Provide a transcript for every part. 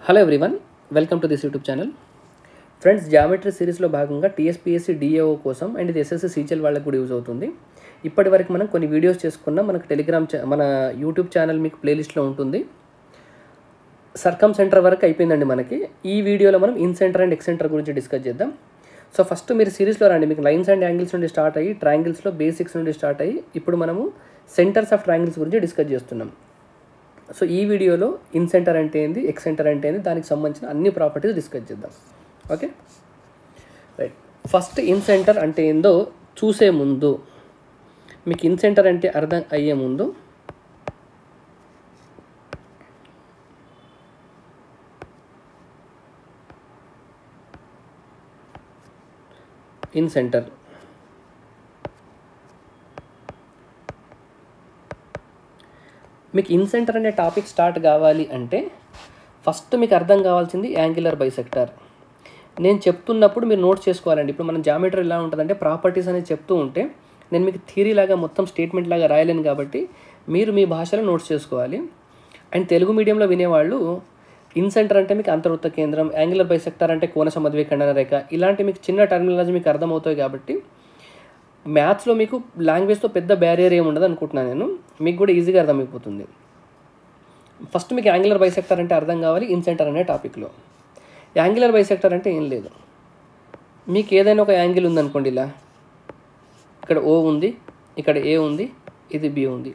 Hello everyone, welcome to this YouTube channel. Friends, geometry సిరీస్లో భాగంగా TSPSC DAO కోసం and ఇది ఎస్ఎస్సీ సీజీఎల్ వాళ్ళకి కూడా యూజ్ అవుతుంది. ఇప్పటి వరకు మనం కొన్ని వీడియోస్ చేసుకున్నాం. మనకు మన యూట్యూబ్ ఛానల్ మీకు ప్లేలిస్ట్లో ఉంటుంది. సర్కమ్ సెంటర్ వరకు అయిపోయిందండి మనకి. ఈ వీడియోలో మనం in centre and X centre గురించి డిస్కస్ చేద్దాం. సో ఫస్ట్ మీరు సిరీస్లో రండి. మీకు లైన్స్ అండ్ యాంగిల్స్ నుండి స్టార్ట్ అయ్యి ట్రయాంగిల్స్లో బేసిక్స్ నుండి స్టార్ట్ అయ్యి ఇప్పుడు మనము సెంటర్స్ ఆఫ్ ట్రయాంగిల్స్ గురించి డిస్కస్ చేస్తున్నాం. సో ఈ వీడియోలో ఇన్ సెంటర్ అంటే ఏంది, ఎక్స్ సెంటర్ అంటే ఏంది, దానికి సంబంధించిన అన్ని ప్రాపర్టీస్ డిస్కస్ చేద్దాం. Okay, right. First in centre అంటే ఏందో చూసే ముందు, మీకు ఇన్ సెంటర్ అంటే అర్థం అయ్యే ముందు ఇన్ సెంటర్ మీకు ఇన్ సెంటర్ అనే టాపిక్ స్టార్ట్ కావాలి అంటే ఫస్ట్ మీకు అర్థం కావాల్సింది యాంగులర్ బైసెక్టర్. నేను చెప్తున్నప్పుడు మీరు నోట్స్ చేసుకోవాలండి. ఇప్పుడు మనం జామెట్రీ ఎలా ఉంటుందంటే ప్రాపర్టీస్ అనేది చెప్తూ ఉంటే నేను మీకు థియరీ లాగా మొత్తం స్టేట్మెంట్ లాగా రాయలేను కాబట్టి మీరు మీ భాషలో నోట్స్ చేసుకోవాలి. అండ్ తెలుగు మీడియంలో వినేవాళ్ళు ఇన్ సెంటర్ అంటే మీకు అంతర్వృత్త కేంద్రం, యాంగులర్ బైసెక్టర్ అంటే కోన సమద్విఖండన రేఖ, ఇలాంటి మీకు చిన్న టర్మినాలజీ మీకు అర్థమవుతాయి. కాబట్టి మ్యాథ్స్లో మీకు లాంగ్వేజ్తో పెద్ద బ్యారియర్ ఏమి ఉండదు అనుకుంటున్నాను నేను. మీకు కూడా ఈజీగా అర్థమైపోతుంది. ఫస్ట్ మీకు యాంగులర్ బైసెక్టర్ అంటే అర్థం కావాలి ఇన్ సెంటర్ అనే టాపిక్లో. యాంగులర్ బైసెక్టర్ అంటే ఏం లేదు, మీకు ఏదైనా ఒక యాంగిల్ ఉందనుకోండి. ఇలా ఇక్కడ ఓ ఉంది, ఇక్కడ ఏ ఉంది, ఇది బి ఉంది.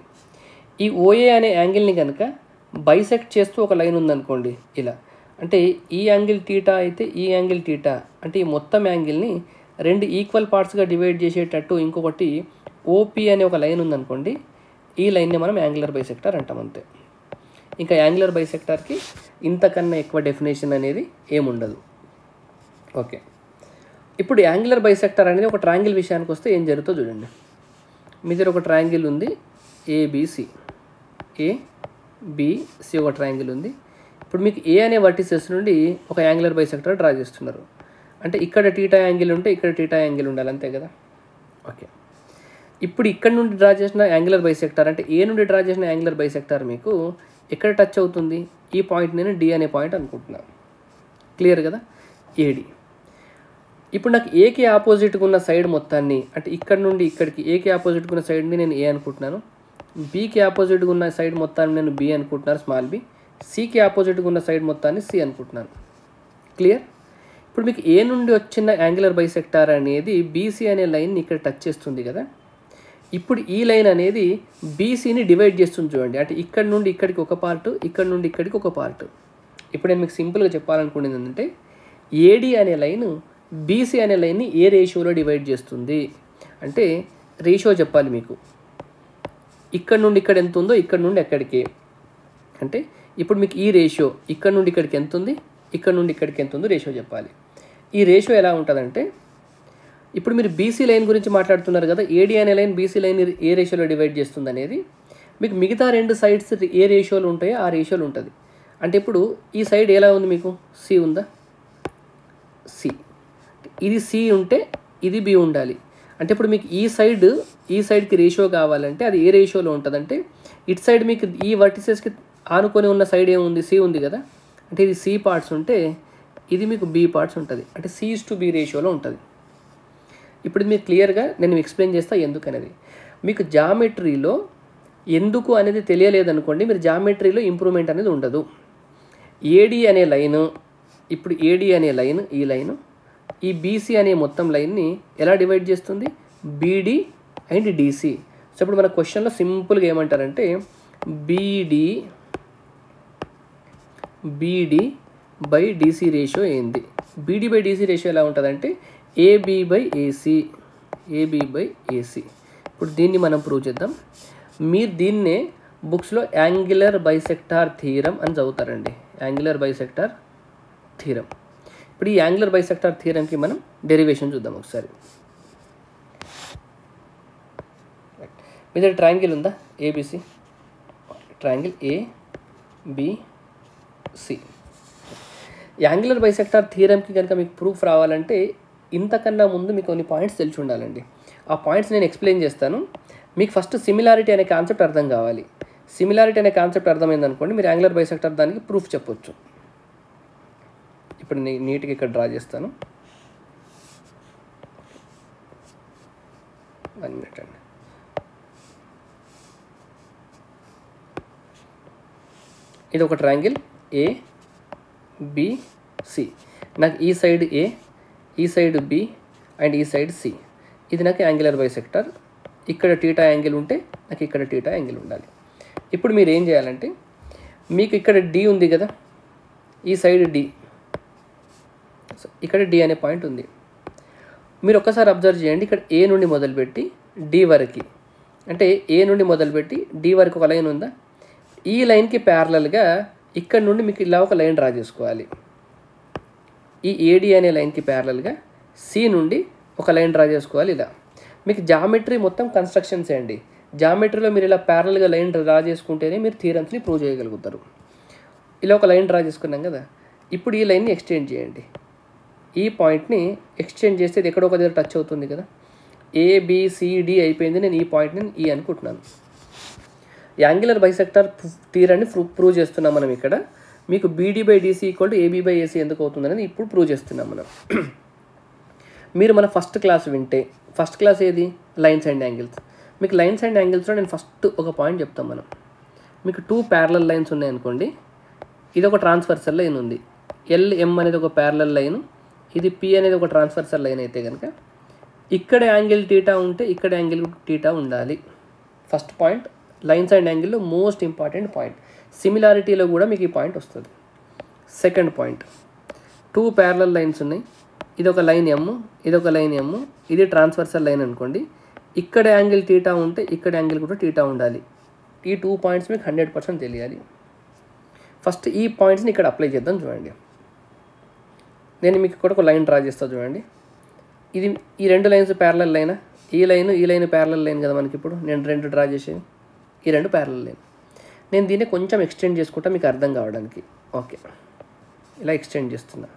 ఈ ఓఏ అనే యాంగిల్ని కనుక బైసెక్ట్ చేస్తూ ఒక లైన్ ఉందనుకోండి ఇలా, అంటే ఈ యాంగిల్ టీటా అయితే ఈ యాంగిల్ టీటా, అంటే ఈ మొత్తం యాంగిల్ని రెండు ఈక్వల్ పార్ట్స్గా డివైడ్ చేసేటట్టు ఇంకొకటి ఓపీ అనే ఒక లైన్ ఉందనుకోండి. ఈ లైన్ని మనం యాంగులర్ బైసెక్టర్ అంటాం, అంతే. ఇంకా యాంగులర్ బైసెక్టర్కి ఇంతకన్నా ఎక్కువ డెఫినేషన్ అనేది ఏముండదు. ఓకే, ఇప్పుడు యాంగులర్ బైసెక్టర్ అనేది ఒక ట్రయాంగిల్ విషయానికి వస్తే ఏం జరుగుతుందో చూడండి. మీ దగ్గర ఒక ట్రయాంగిల్ ఉంది ఏబిసి, ఏబిసి ఒక ట్రయాంగిల్ ఉంది. ఇప్పుడు మీకు ఏ అనే వర్టిసెస్ నుండి ఒక యాంగులర్ బైసెక్టర్ డ్రా చేస్తున్నారు. అంటే ఇక్కడ టీటా యాంగిల్ ఉంటే ఇక్కడ టీటా యాంగిల్ ఉండాలి, అంతే కదా. ఓకే, ఇప్పుడు ఇక్కడ నుండి డ్రా చేసిన యాంగులర్ బైసెక్టర్ అంటే ఏ నుండి డ్రా చేసిన యాంగులర్ బైసెక్టర్ మీకు ఎక్కడ టచ్ అవుతుంది? ఈ పాయింట్ నేను డి అనే పాయింట్ అనుకుంటున్నాను. క్లియర్ కదా, ఏడి. ఇప్పుడు నాకు ఏకి ఆపోజిట్గా ఉన్న సైడ్ మొత్తాన్ని, అంటే ఇక్కడ నుండి ఇక్కడికి ఏకి ఆపోజిట్గా ఉన్న సైడ్ని నేను ఏ అనుకుంటున్నాను, బీకి ఆపోజిట్గా ఉన్న సైడ్ మొత్తాన్ని నేను బి అనుకుంటున్నాను, స్మాల్ బి. సికి ఆపోజిట్గా ఉన్న సైడ్ మొత్తాన్ని సి అనుకుంటున్నాను. క్లియర్. ఇప్పుడు మీకు ఏ నుండి వచ్చిన యాంగులర్ బైసెక్టర్ అనేది బీసీ అనే లైన్ని ఇక్కడ టచ్ చేస్తుంది కదా. ఇప్పుడు ఈ లైన్ అనేది బీసీని డివైడ్ చేస్తుంది చూడండి. అంటే ఇక్కడ నుండి ఇక్కడికి ఒక పార్ట్, ఇక్కడ నుండి ఇక్కడికి ఒక పార్ట్. ఇప్పుడు నేను మీకు సింపుల్గా చెప్పాలనుకునేది ఏంటంటే ఏడి అనే లైన్ బీసీ అనే లైన్ని ఏ రేషియోలో డివైడ్ చేస్తుంది అంటే రేషియో చెప్పాలి మీకు. ఇక్కడ నుండి ఇక్కడ ఎంత ఉందో ఇక్కడ నుండి ఎక్కడికి, అంటే ఇప్పుడు మీకు ఈ రేషియో ఇక్కడ నుండి ఇక్కడికి ఎంత ఉంది, ఇక్కడ నుండి ఇక్కడికి ఎంత ఉందో రేషియో చెప్పాలి. ఈ రేషియో ఎలా ఉంటుందంటే ఇప్పుడు మీరు బీసీ లైన్ గురించి మాట్లాడుతున్నారు కదా, ఏడి అనే లైన్ బీసీ లైన్ ఏ రేషియోలో డివైడ్ చేస్తుంది అనేది మీకు మిగతా రెండు సైడ్స్ ఏ రేషియోలు ఉంటాయో ఆ రేషియోలు ఉంటుంది. అంటే ఇప్పుడు ఈ సైడ్ ఎలా ఉంది, మీకు సి ఉందా, సి. ఇది సి ఉంటే ఇది బి ఉండాలి. అంటే ఇప్పుడు మీకు ఈ సైడ్కి రేషియో కావాలంటే అది ఏ రేషియోలో ఉంటుందంటే ఇటు సైడ్ మీకు ఈ వర్టిసెస్కి ఆనుకొని ఉన్న సైడ్ ఏముంది, సి ఉంది కదా. అంటే ఇది సి పార్ట్స్ ఉంటే ఇది మీకు బి పార్ట్స్ ఉంటుంది. అంటే C/B రేషియోలో ఉంటుంది. ఇప్పుడు మీరు క్లియర్గా నేను ఎక్స్ప్లెయిన్ చేస్తా ఎందుకు అనేది. మీకు జామెట్రీలో ఎందుకు అనేది తెలియలేదనుకోండి, మీరు జామెట్రీలో ఇంప్రూవ్మెంట్ అనేది ఉండదు. ఏడి అనే లైను, ఇప్పుడు ఏడి అనే లైన్, ఈ లైను ఈ బీసీ అనే మొత్తం లైన్ని ఎలా డివైడ్ చేస్తుంది, బీడి అండ్ డిసి. సో ఇప్పుడు మన క్వశ్చన్లో సింపుల్గా ఏమంటారంటే బీడి బై డిసి రేషియో ఏంది. బీడి బై డిసి రేషియో ఎలా ఉంటుందంటే ఏబి బై ఏసీ. ఇప్పుడు దీన్ని మనం ప్రూవ్ చేద్దాం. మీరు దీన్నే బుక్స్లో యాంగులర్ బైసెక్టర్ థీరం అని చదువుతారండి, యాంగులర్ బైసెక్టర్ థీరం. ఇప్పుడు ఈ యాంగులర్ బైసెక్టర్ థీరంకి మనం డెరివేషన్ చూద్దాం ఒకసారి. మీ దగ్గర ట్రయాంగిల్ ఉందా A B C, triangle A B C. Angular bisector థీరంకి కనుక మీకు ప్రూఫ్ రావాలంటే ఇంతకన్నా ముందు మీకు కొన్ని పాయింట్స్ తెలిసి ఉండాలండి. ఆ పాయింట్స్ నేను ఎక్స్ప్లెయిన్ చేస్తాను. మీకు ఫస్ట్ సిమిలారిటీ అనే కాన్సెప్ట్ అర్థం కావాలి. సిమిలారిటీ అనే కాన్సెప్ట్ అర్థమైంది అనుకోండి, మీరు యాంగులర్ బైసెక్టర్ దానికి ప్రూఫ్ చెప్పొచ్చు. ఇప్పుడు నీట్గా ఇక్కడ డ్రా చేస్తాను. 1 minute అండి. ఇది ఒక ట్రయాంగిల్ ABC. నాకు ఈ సైడ్ A, ఈ సైడ్ B అండ్ ఈ సైడ్ C. ఇది నాకు యాంగులర్ బైసెక్టర్. ఇక్కడ టీటా యాంగిల్ ఉంటే నాకు ఇక్కడ టీటా యాంగిల్ ఉండాలి. ఇప్పుడు మీరు ఏం చేయాలంటే, మీకు ఇక్కడ D ఉంది కదా, ఈ సైడ్ D, ఇక్కడ D అనే పాయింట్ ఉంది. మీరు ఒక్కసారి అబ్జర్వ్ చేయండి. ఇక్కడ A నుండి మొదలుపెట్టి D వరకు, అంటే A నుండి మొదలుపెట్టి D వరకు ఒక లైన్ ఉందా, ఈ లైన్కి ప్యారలల్గా ఇక్కడ నుండి మీకు ఇలా ఒక లైన్ డ్రా చేసుకోవాలి. ఈ AD అనే లైన్కి ప్యారలల్గా C నుండి ఒక లైన్ డ్రా చేసుకోవాలి. ఇలా మీకు జామెట్రీ మొత్తం కన్స్ట్రక్షన్సే అండి. జామెట్రీలో మీరు ఇలా ప్యారలల్గా లైన్ డ్రా చేసుకుంటేనే మీరు థియరమ్స్ని ప్రూవ్ చేయగలుగుతారు. ఇలా ఒక లైన్ డ్రా చేసుకున్నాం కదా, ఇప్పుడు ఈ లైన్ని ఎక్స్టెండ్ చేయండి. ఈ పాయింట్ని ఎక్స్టెండ్ చేస్తే ఇది ఎక్కడో ఒక దగ్గర టచ్ అవుతుంది కదా, ABCD అయిపోయింది. నేను ఈ పాయింట్ని E అనుకుంటున్నాను. యాంగులర్ బైసెక్టర్ థియరాన్ని ప్రూవ్ చేస్తున్నాం మనం. ఇక్కడ మీకు BD/DC = AB/AC ఎందుకు అవుతుందనేది ఇప్పుడు ప్రూవ్ చేస్తున్నాం మనం. మీరు మన ఫస్ట్ క్లాస్ వింటే, ఫస్ట్ క్లాస్ ఏది, లైన్స్ అండ్ యాంగిల్స్. మీకు లైన్స్ అండ్ యాంగిల్స్లో నేను ఫస్ట్ ఒక పాయింట్ చెప్తాం మనం. మీకు 2 ప్యారలల్ లైన్స్ ఉన్నాయనుకోండి, ఇది ఒక ట్రాన్స్వర్సల్ లైన్ ఉంది, LM అనేది ఒక ప్యారలల్ లైన్, ఇది P అనేది ఒక ట్రాన్స్వర్సల్ లైన్ అయితే కనుక ఇక్కడ యాంగిల్ టీటా ఉంటే ఇక్కడ యాంగిల్ టీటా ఉండాలి. ఫస్ట్ పాయింట్ లైన్స్ అండ్ యాంగిల్లో మోస్ట్ ఇంపార్టెంట్ పాయింట్. సిమిలారిటీలో కూడా మీకు ఈ పాయింట్ వస్తుంది. సెకండ్ పాయింట్, 2 ప్యారలల్ లైన్స్ ఉన్నాయి, ఇది ఒక లైన్ M, ఇది ఒక లైన్ M, ఇది ట్రాన్స్వర్సల్ లైన్ అనుకోండి. ఇక్కడ యాంగిల్ టీటా ఉంటే ఇక్కడ యాంగిల్ కూడా టీటా ఉండాలి. ఈ 2 పాయింట్స్ మీకు 100% తెలియాలి. ఫస్ట్ ఈ పాయింట్స్ని ఇక్కడ అప్లై చేద్దాం. చూడండి, నేను మీకు ఇక్కడ ఒక లైన్ డ్రా చేస్తాను. చూడండి, ఇది ఈ 2 లైన్స్ ప్యారలల్ లైనా, ఈ లైన్ ప్యారలల్ లైన్ కదా మనకి. ఇప్పుడు నేను 2 డ్రా చేసేది, ఈ 2 ప్యారలల్ లైన్. నేను దీన్ని కొంచెం ఎక్స్టెండ్ చేసుకుంటా మీకు అర్థం కావడానికి. ఓకే, ఇలా ఎక్స్టెండ్ చేస్తున్నా.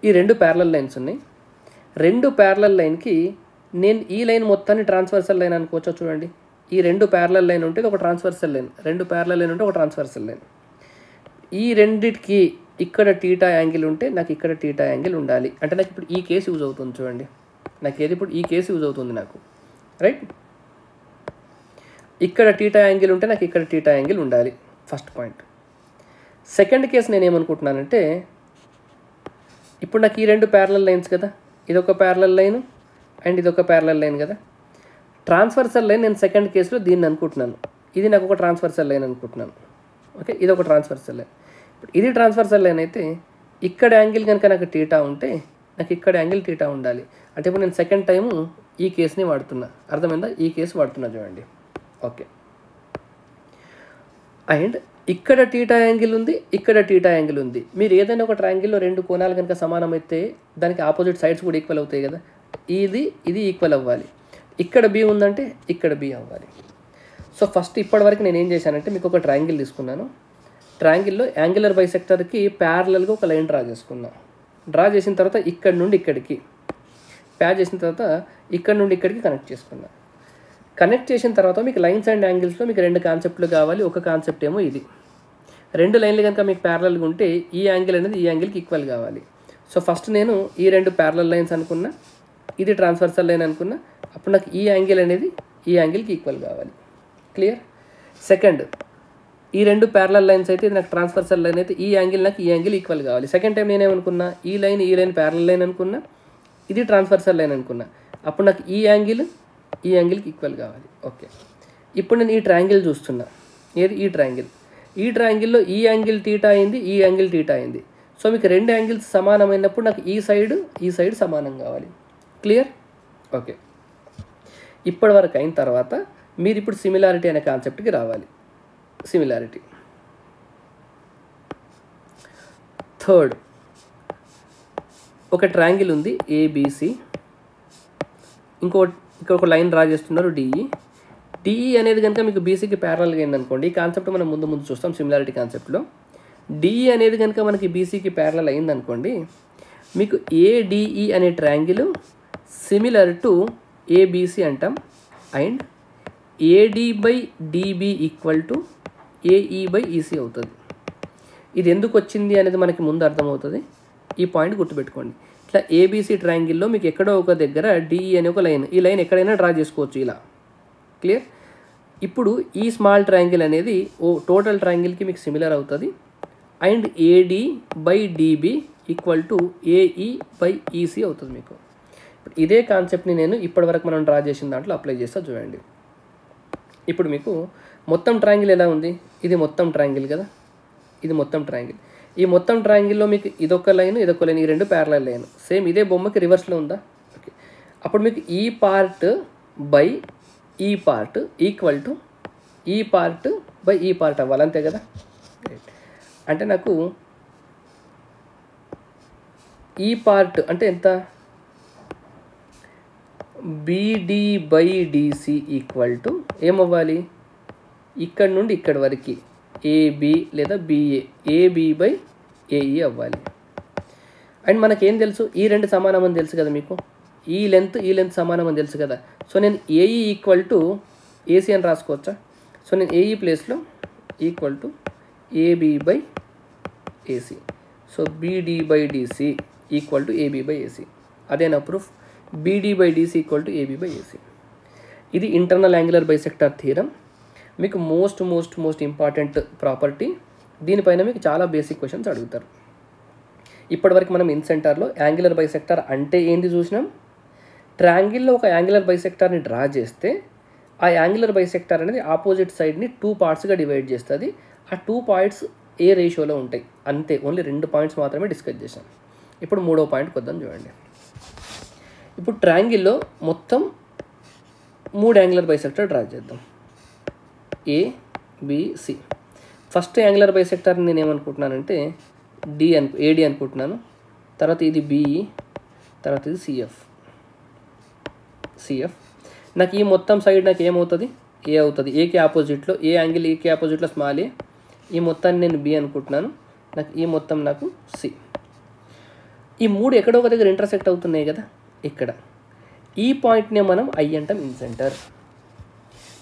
ఈ 2 ప్యారలల్ లైన్స్ ఉన్నాయి. 2 ప్యారలల్ లైన్కి నేను ఈ లైన్ మొత్తాన్ని ట్రాన్స్వర్సల్ లైన్ అనుకోవచ్చా. చూడండి, ఈ 2 ప్యారలల్ లైన్ ఉంటే ఒక ట్రాన్స్వర్సల్ లైన్, 2 ప్యారలల్ లైన్ ఉంటే ఒక ట్రాన్స్వర్సల్ లైన్. ఈ రెండిటికి ఇక్కడ టీటా యాంగిల్ ఉంటే నాకు ఇక్కడ టీటా యాంగిల్ ఉండాలి. అంటే నాకు ఇప్పుడు ఈ కేసు యూజ్ అవుతుంది. చూడండి, నాకు ఏది ఇప్పుడు ఈ కేసు యూజ్ అవుతుంది నాకు, రైట్. ఇక్కడ టీటా యాంగిల్ ఉంటే నాకు ఇక్కడ టీటా యాంగిల్ ఉండాలి. First point. సెకండ్ కేసు నేను ఏమనుకుంటున్నానంటే, ఇప్పుడు నాకు ఈ 2 ప్యారలల్ లైన్స్ కదా, ఇదొక ప్యారలల్ లైన్ అండ్ ఇదొక ప్యారలల్ లైన్ కదా. ట్రాన్స్వర్సల్ లైన్ నేను సెకండ్ కేసులో దీన్ని అనుకుంటున్నాను, ఇది నాకు ఒక ట్రాన్స్వర్సల్ లైన్ అనుకుంటున్నాను. ఓకే, ఇది ఒక ట్రాన్స్వర్సల్ లైన్. ఇప్పుడు ఇది ట్రాన్స్వర్సల్ లైన్ అయితే ఇక్కడ యాంగిల్ కనుక నాకు టీటా ఉంటే నాకు ఇక్కడ యాంగిల్ టీటా ఉండాలి. అంటే ఇప్పుడు నేను సెకండ్ టైము ఈ కేసుని వాడుతున్నా. అర్థమైందా? ఈ కేసు వాడుతున్నా చూడండి. ఓకే, అండ్ ఇక్కడ టీటా యాంగిల్ ఉంది, ఇక్కడ టీటా యాంగిల్ ఉంది. మీరు ఏదైనా ఒక ట్రయాంగిల్లో 2 కోణాలు కనుక సమానమైతే దానికి ఆపోజిట్ సైడ్స్ కూడా ఈక్వల్ అవుతాయి కదా. ఇది ఈక్వల్ అవ్వాలి. ఇక్కడ B ఉందంటే ఇక్కడ B అవ్వాలి. సో ఫస్ట్ ఇప్పటివరకు నేను ఏం చేశానంటే, మీకు ఒక ట్రయాంగిల్ తీసుకున్నాను. ట్రయాంగిల్లో యాంగులర్ బైసెక్టర్కి ప్యారలల్గా ఒక లైన్ డ్రా చేసుకున్నా. డ్రా చేసిన తర్వాత ఇక్కడ నుండి ఇక్కడికి ప్యాచ్ చేసిన తర్వాత ఇక్కడ నుండి ఇక్కడికి కనెక్ట్ చేసుకున్నా. కనెక్ట్ చేసిన తర్వాత మీకు లైన్స్ అండ్ యాంగిల్స్లో మీకు 2 కాన్సెప్ట్లు కావాలి. ఒక కాన్సెప్ట్ ఏమో ఇది. 2 లైన్లు కనుక మీకు ప్యారలల్గా ఉంటే ఈ యాంగిల్ అనేది ఈ యాంగిల్కి ఈక్వల్ కావాలి. సో ఫస్ట్ నేను ఈ 2 ప్యారలల్ లైన్స్ అనుకున్నా, ఇది ట్రాన్స్వర్సల్ లైన్ అనుకున్నా. అప్పుడు నాకు ఈ యాంగిల్ అనేది ఈ యాంగిల్కి ఈక్వల్ కావాలి. క్లియర్? సెకండ్, ఈ 2 ప్యారలల్ లైన్స్ అయితే ఇది నాకు ట్రాన్స్వర్సల్ లైన్ అయితే ఈ యాంగిల్ నాకు ఈ యాంగిల్ ఈక్వల్ కావాలి. సెకండ్ టైం నేనేమనుకున్నా, ఈ లైన్ ప్యారలల్ లైన్ అనుకున్నా, ఇది ట్రాన్స్వర్సల్ లైన్ అనుకున్నా. అప్పుడు నాకు ఈ యాంగిల్కి ఈక్వల్ కావాలి. ఓకే, ఇప్పుడు నేను ఈ ట్రయాంగిల్ చూస్తున్నా. ఏది? ఈ ట్రయాంగిల్. ఈ ట్రయాంగిల్లో ఈ యాంగిల్ టీటా అయింది, ఈ యాంగిల్ టీటా అయింది. సో మీకు 2 యాంగిల్స్ సమానమైనప్పుడు నాకు ఈ సైడ్ సమానం కావాలి. క్లియర్? ఓకే, ఇప్పటి వరకు అయిన తర్వాత మీరు ఇప్పుడు సిమిలారిటీ అనే కాన్సెప్ట్కి రావాలి. సిమిలారిటీ. థర్డ్, ఒక ట్రయాంగిల్ ఉంది ABC, ఇంకొక లైన్ డ్రా చేస్తున్నారు DE అనేది కనుక మీకు BCకి ప్యారలల్గా అయిందనుకోండి. ఈ కాన్సెప్ట్ మనం ముందు చూస్తాం సిమిలారిటీ కాన్సెప్ట్లో. DE అనేది కనుక మనకి BCకి ప్యారలల్ అయిందనుకోండి, మీకు ADE అనే ట్రయాంగిల్ సిమిలర్ టు ABC అంటాం. And AD/DB equal to AE/EC అవుతుంది. ఇది ఎందుకు వచ్చింది అనేది మనకి ముందు అర్థమవుతుంది. ఈ పాయింట్ గుర్తుపెట్టుకోండి. ఇట్లా ఏబీసీ ట్రయాంగిల్లో మీకు ఎక్కడో ఒక దగ్గర డిఈ అనే ఒక లైన్, ఈ లైన్ ఎక్కడైనా డ్రా చేసుకోవచ్చు ఇలా. క్లియర్? ఇప్పుడు ఈ స్మాల్ ట్రయాంగిల్ అనేది టోటల్ ట్రయాంగిల్కి మీకు సిమిలర్ అవుతుంది. And AD by dB equal to AE by EC అవుతుంది మీకు. ఇదే కాన్సెప్ట్ని నేను ఇప్పటివరకు మనం డ్రా చేసిన దాంట్లో అప్లై చేస్తా చూడండి. ఇప్పుడు మీకు మొత్తం ట్రయాంగిల్ ఎలా ఉంది? ఇది మొత్తం ట్రయాంగిల్ కదా, ఇది మొత్తం ట్రయాంగిల్. ఈ మొత్తం ట్రయాంగిల్లో మీకు ఇదొక లైన్, ఇదొక లైన్, ఈ రెండు ప్యారలల్ లైన్. సేమ్ ఇదే బొమ్మకి రివర్స్లో ఉందా? ఓకే. అప్పుడు మీకు ఈ పార్ట్ బై ఈ పార్ట్ ఈక్వల్ టు ఈ పార్ట్ బై ఈ పార్ట్ అవ్వాలి, అంతే కదా. అంటే నాకు ఈ పార్ట్ అంటే ఎంత? BD by DC equal to ఏమవ్వాలి? ఇక్కడ నుండి ఇక్కడ వరకు ఏబి లేదా బిఏ, ఏబి బై ఏఈ అవ్వాలి. అండ్ మనకేం తెలుసు? ఈ రెండు సమానం అని తెలుసు కదా మీకు. ఈ లెంత్ సమానం అని తెలుసు కదా. సో నేను ఏఈ ఈక్వల్ టు ఏసీ అని రాసుకోవచ్చా? సో నేను ఏఈ ప్లేస్లో equal to AB by AC. So BD by DC equal to AB by AC. అదేనా proof? BD by DC equal to AB by AC. ఇది ఇంటర్నల్ యాంగులర్ బైసెక్టర్ థీరం. మీకు most important property. దీనిపైన మీకు చాలా basic questions అడుగుతారు. ఇప్పటివరకు మనం ఇన్సెంటర్లో angular bisector అంటే ఏంటి చూసినాం. ట్రయాంగిల్లో ఒక యాంగులర్ బైసెక్టర్ని డ్రా చేస్తే ఆ యాంగులర్ బైసెక్టర్ అనేది ఆపోజిట్ సైడ్ని 2 పార్ట్స్గా డివైడ్ చేస్తుంది. ఆ 2 పాయింట్స్ ఏ రేషియోలో ఉంటాయి అంతే. ఓన్లీ 2 పాయింట్స్ మాత్రమే డిస్కస్ చేశాం. ఇప్పుడు 3వ పాయింట్కి వద్దాం చూడండి. ఇప్పుడు ట్రయాంగిల్లో మొత్తం 3 యాంగులర్ బైసెక్టర్ డ్రా చేద్దాం. ఏబిసి. ఫస్ట్ యాంగులర్ బైసెక్టర్ని నేను ఏమనుకుంటున్నానంటే ఏడి అనుకుంటున్నాను. తర్వాత ఇది బిఈ, తర్వాత ఇది సిఎఫ్. నాకు ఈ మొత్తం సైడ్ నాకు ఏమవుతుంది? ఏ అవుతుంది. ఏకి ఆపోజిట్లో ఏ యాంగిల్, ఏకి ఆపోజిట్లో స్మాల్ ఏ. ఈ మొత్తాన్ని నేను బి అనుకుంటున్నాను. నాకు ఈ మొత్తం నాకు సి. ఈ 3 ఎక్కడో ఒక దగ్గర ఇంటర్సెక్ట్ అవుతున్నాయి కదా ఇక్కడ. ఈ పాయింట్నే మనం ఐ అంటాం ఇన్సెంటర్.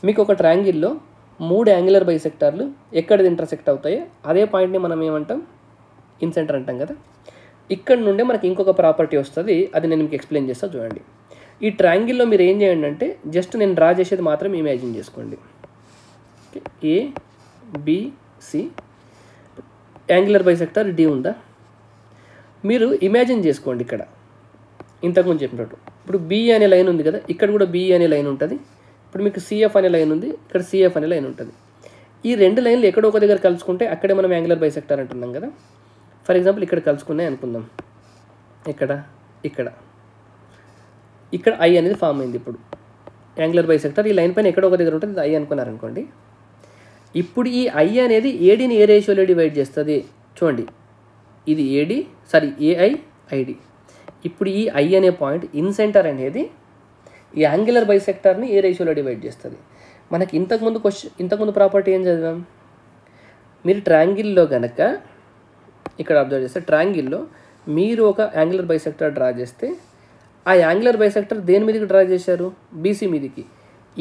మీకు ఒక ట్రయాంగిల్లో 3 యాంగులర్ బైసెక్టర్లు ఎక్కడిది ఇంటర్సెక్ట్ అవుతాయో అదే పాయింట్ని మనం ఏమంటాం? ఇన్సెంటర్ అంటాం కదా. ఇక్కడ నుండే మనకి ఇంకొక ప్రాపర్టీ వస్తుంది. అది నేను మీకు ఎక్స్ప్లెయిన్ చేస్తాను చూడండి. ఈ ట్రయాంగిల్లో మీరు ఏం చేయండి అంటే జస్ట్ నేను డ్రా చేసేది మాత్రం ఇమాజిన్ చేసుకోండి. ఏబిసి యాంగులర్ బైసెక్టర్ డి ఉందా? మీరు ఇమాజిన్ చేసుకోండి. ఇక్కడ ఇంతకుముందు చెప్పినట్టు ఇప్పుడు బి అనే లైన్ ఉంది కదా, ఇక్కడ కూడా బి అనే లైన్ ఉంటుంది. ఇప్పుడు మీకు సిఎఫ్ అనే లైన్ ఉంది, ఇక్కడ సిఎఫ్ అనే లైన్ ఉంటుంది. ఈ 2 లైన్లు ఎక్కడో ఒక దగ్గర కలుసుకుంటే అక్కడే మనం యాంగులర్ బైసెక్టర్ అంటున్నాం కదా. ఫర్ ఎగ్జాంపుల్ ఇక్కడ కలుసుకున్నాయి అనుకుందాం. ఇక్కడ ఐ అనేది ఫామ్ అయింది. ఇప్పుడు యాంగులర్ బైసెక్టర్ ఈ లైన్ పైన ఎక్కడో ఒక దగ్గర ఉంటుంది, ఐ అనుకున్నారనుకోండి. ఇప్పుడు ఈ ఐ అనేది ఏడీని ఏ రేషియోలో డివైడ్ చేస్తుంది చూడండి. ఇది ఏఐ ఐడి. ఇప్పుడు ఈ ఐ అనే పాయింట్ ఇన్సెంటర్ అనేది ఈ యాంగులర్ బైసెక్టర్ని ఏ రేషియోలో డివైడ్ చేస్తుంది. మనకి ఇంతకుముందు ప్రాపర్టీ ఏం చదివాం? మీరు ట్రయాంగిల్లో కనుక ఇక్కడ అబ్జర్వ్ చేస్తే ట్రయాంగిల్లో మీరు ఒక యాంగులర్ బైసెక్టర్ డ్రా చేస్తే ఆ యాంగులర్ బైసెక్టర్ దేని మీదకి డ్రా చేశారు? బీసీ మీదకి.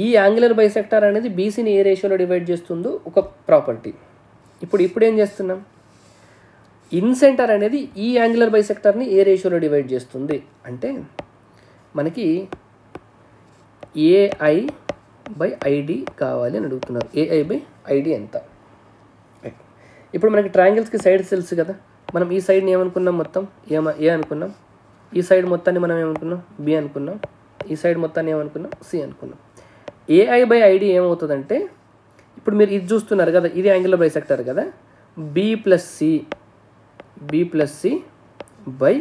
ఈ యాంగులర్ బైసెక్టర్ అనేది బీసీని ఏ రేషియోలో డివైడ్ చేస్తుందో ఒక ప్రాపర్టీ. ఇప్పుడు ఏం చేస్తున్నాం? ఇన్సెంటర్ అనేది ఈ యాంగులర్ బైసెక్టర్ని ఏ రేషియోలో డివైడ్ చేస్తుంది అంటే మనకి ఏఐ బై ఐడి కావాలి అని అడుగుతున్నారు. ఏఐ బై ఐడి ఎంత? ఇప్పుడు మనకి ట్రయాంగిల్స్కి సైడ్స్ తెలుసు కదా. మనం ఈ సైడ్ని ఏమనుకున్నాం? మొత్తం ఏ అనుకున్నాం. ఈ సైడ్ మొత్తాన్ని మనం ఏమనుకున్నాం? బి అనుకున్నాం. ఈ సైడ్ మొత్తాన్ని ఏమనుకున్నాం? సి అనుకున్నాం. ఏఐ బై ఐడి ఏమవుతుందంటే ఇప్పుడు మీరు ఇది చూస్తున్నారు కదా, ఇది యాంగులర్ బైసెక్టర్ కదా. బి ప్లస్ సి బై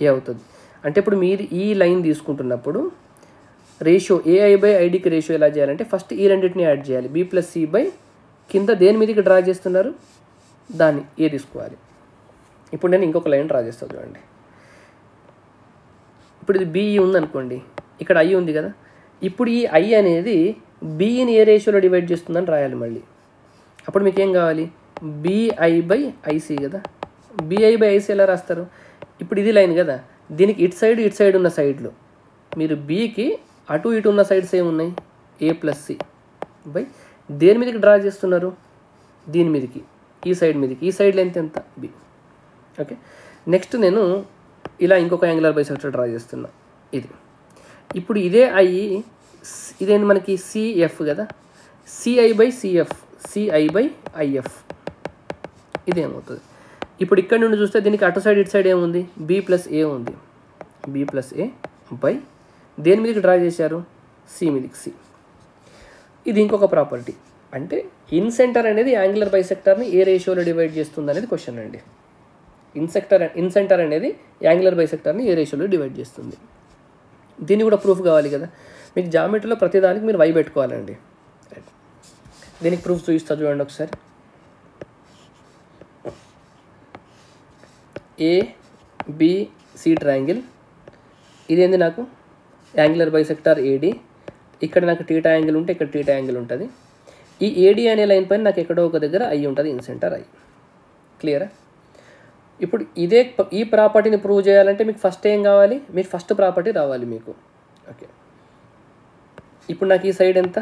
ఏ అవుతుంది. అంటే ఇప్పుడు మీరు ఈ లైన్ తీసుకుంటున్నప్పుడు రేషియో ఏఐ బై ఐడికి రేషియో ఎలా చేయాలంటే ఫస్ట్ ఈ రెండింటిని యాడ్ చేయాలి. బి ప్లస్ సి బై కింద దేని మీదకి డ్రా చేస్తున్నారు? దాన్ని ఏ తీసుకోవాలి. ఇప్పుడు నేను ఇంకొక లైన్ డ్రా చేస్తాను చూడండి. ఇప్పుడు ఇది బిఈ ఉందనుకోండి, ఇక్కడ ఐ ఉంది కదా. ఇప్పుడు ఈ ఐ అనేది బిఈని ఏ రేషియోలో డివైడ్ చేస్తుందని రాయాలి మళ్ళీ. అప్పుడు మీకు ఏం కావాలి? బిఐ బై ఐసి కదా. బిఐ బై ఐసి ఎలా రాస్తారు? ఇప్పుడు ఇది లైన్ కదా, దీనికి ఇటు సైడ్ ఉన్న సైడ్లో మీరు బికి అటు ఇటు ఉన్న సైడ్స్ ఏమున్నాయి? ఏ ప్లస్ సి బై దేని మీదకి డ్రా చేస్తున్నారు? దీని మీదకి, ఈ సైడ్ మీదకి. ఈ సైడ్ లెంత్ ఎంత? బి. ఓకే. నెక్స్ట్ నేను ఇలా ఇంకొక యాంగులర్ బైసెక్టర్ డ్రా చేస్తున్నా. ఇది ఇప్పుడు ఇదే ఐ, ఇదేంటి మనకి సిఎఫ్ కదా, సిఐ/సిఎఫ్, సిఐ/ఐఎఫ్ ఇదేమవుతుంది. ఇప్పుడు ఇక్కడ నుండి చూస్తే దీనికి అటు సైడ్ ఇటు సైడ్ ఏముంది, B+A ఉంది. B+A/, దేని మీదకి డ్రా చేశారు, సి మీదకి, సి. ఇది ఇంకొక ప్రాపర్టీ. అంటే ఇన్సెంటర్ అనేది యాంగులర్ బైసెక్టర్ని ఏ రేషియోలో డివైడ్ చేస్తుంది అనేది క్వశ్చన్ అండి. ఇన్సెంటర్ అనేది యాంగులర్ బైసెక్టర్ని ఏ రేషియోలో డివైడ్ చేస్తుంది. దీన్ని కూడా ప్రూఫ్ కావాలి కదా మీకు. జామెట్రీలో ప్రతిదానికి మీరు వై పెట్టుకోవాలండి. దీనికి ప్రూఫ్ చూపిస్తా చూడండి ఒకసారి. ABC ట్రయాంగిల్, ఇదేంది నాకు యాంగులర్ బైసెక్టర్ AD. ఇక్కడ నాకు టీటా యాంగిల్ ఉంటే ఇక్కడ టీటా యాంగిల్ ఉంటుంది. ఈ AD అనే లైన్ పైన నాకు ఎక్కడో ఒక దగ్గర ఐ ఉంటుంది, ఇన్సెంటర్ ఐ. క్లియరా? ఇప్పుడు ఈ ప్రాపర్టీని ప్రూవ్ చేయాలంటే మీకు ఫస్ట్ ఏం కావాలి, మీకు ఫస్ట్ ప్రాపర్టీ రావాలి మీకు. ఓకే, ఇప్పుడు నాకు ఈ సైడ్ ఎంత,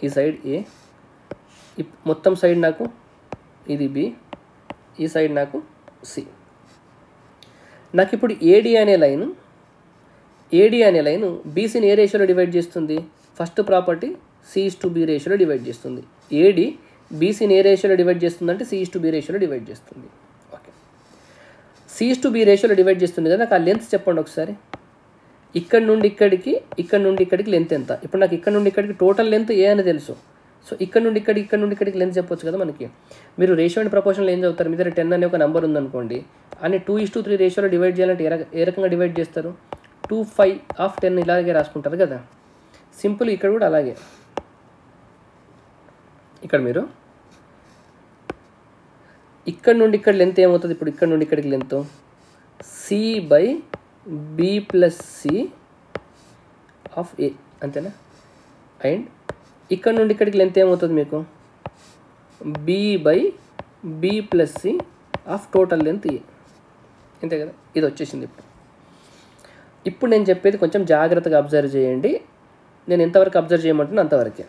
ఈ సైడ్ A, మొత్తం సైడ్ నాకు ఇది B, ఈ సైడ్ నాకు C. నాకు ఇప్పుడు AD అనే లైన్ BCని ఏ రేషియోలో డివైడ్ చేస్తుంది, ఫస్ట్ ప్రాపర్టీ C/B రేషియోలో డివైడ్ చేస్తుంది. AD BCని ఏ రేషియోలో డివైడ్ చేస్తుంది అంటే C/B రేషియోలో డివైడ్ చేస్తుంది. ఓకే, C/B రేషియోలో డివైడ్ చేస్తుంది కదా. నాకు ఆ లెంత్ చెప్పండి ఒకసారి. ఇక్కడ నుండి ఇక్కడికి లెంత్ ఎంత. ఇప్పుడు నాకు ఇక్కడ నుండి ఇక్కడికి టోటల్ లెంత్ ఏ అని తెలుసు. సో ఇక్కడ నుండి ఇక్కడికి లెంత్ చెప్పొచ్చు కదా మనకి. మీరు రేషియో అండ్ ప్రపోర్షన్లో ఏం చదువుతారు, మీ దగ్గర 10 అనే ఒక నెంబర్ ఉందనుకోండి, అని 2:3 రేషియోలో డివైడ్ చేయాలంటే ఏ రకంగా డివైడ్ చేస్తారు, 2/5 ఇలాగే రాసుకుంటారు కదా. సింపుల్ ఇక్కడ కూడా అలాగే. ఇక్కడ మీరు ఇక్కడ నుండి ఇక్కడ లెంత్ ఏమవుతుంది, ఇప్పుడు ఇక్కడ నుండి ఇక్కడికి లెంత్ C/B+C అంతేనా. అండ్ ఇక్కడ నుండి ఇక్కడికి లెంత్ ఏమవుతుంది మీకు, B/B+C టోటల్ లెంత్ A. అంతే కదా, ఇది వచ్చేసింది. ఇప్పుడు నేను చెప్పేది కొంచెం జాగ్రత్తగా అబ్జర్వ్ చేయండి. నేను ఎంతవరకు అబ్జర్వ్ చేయమంటున్నా అంతవరకే.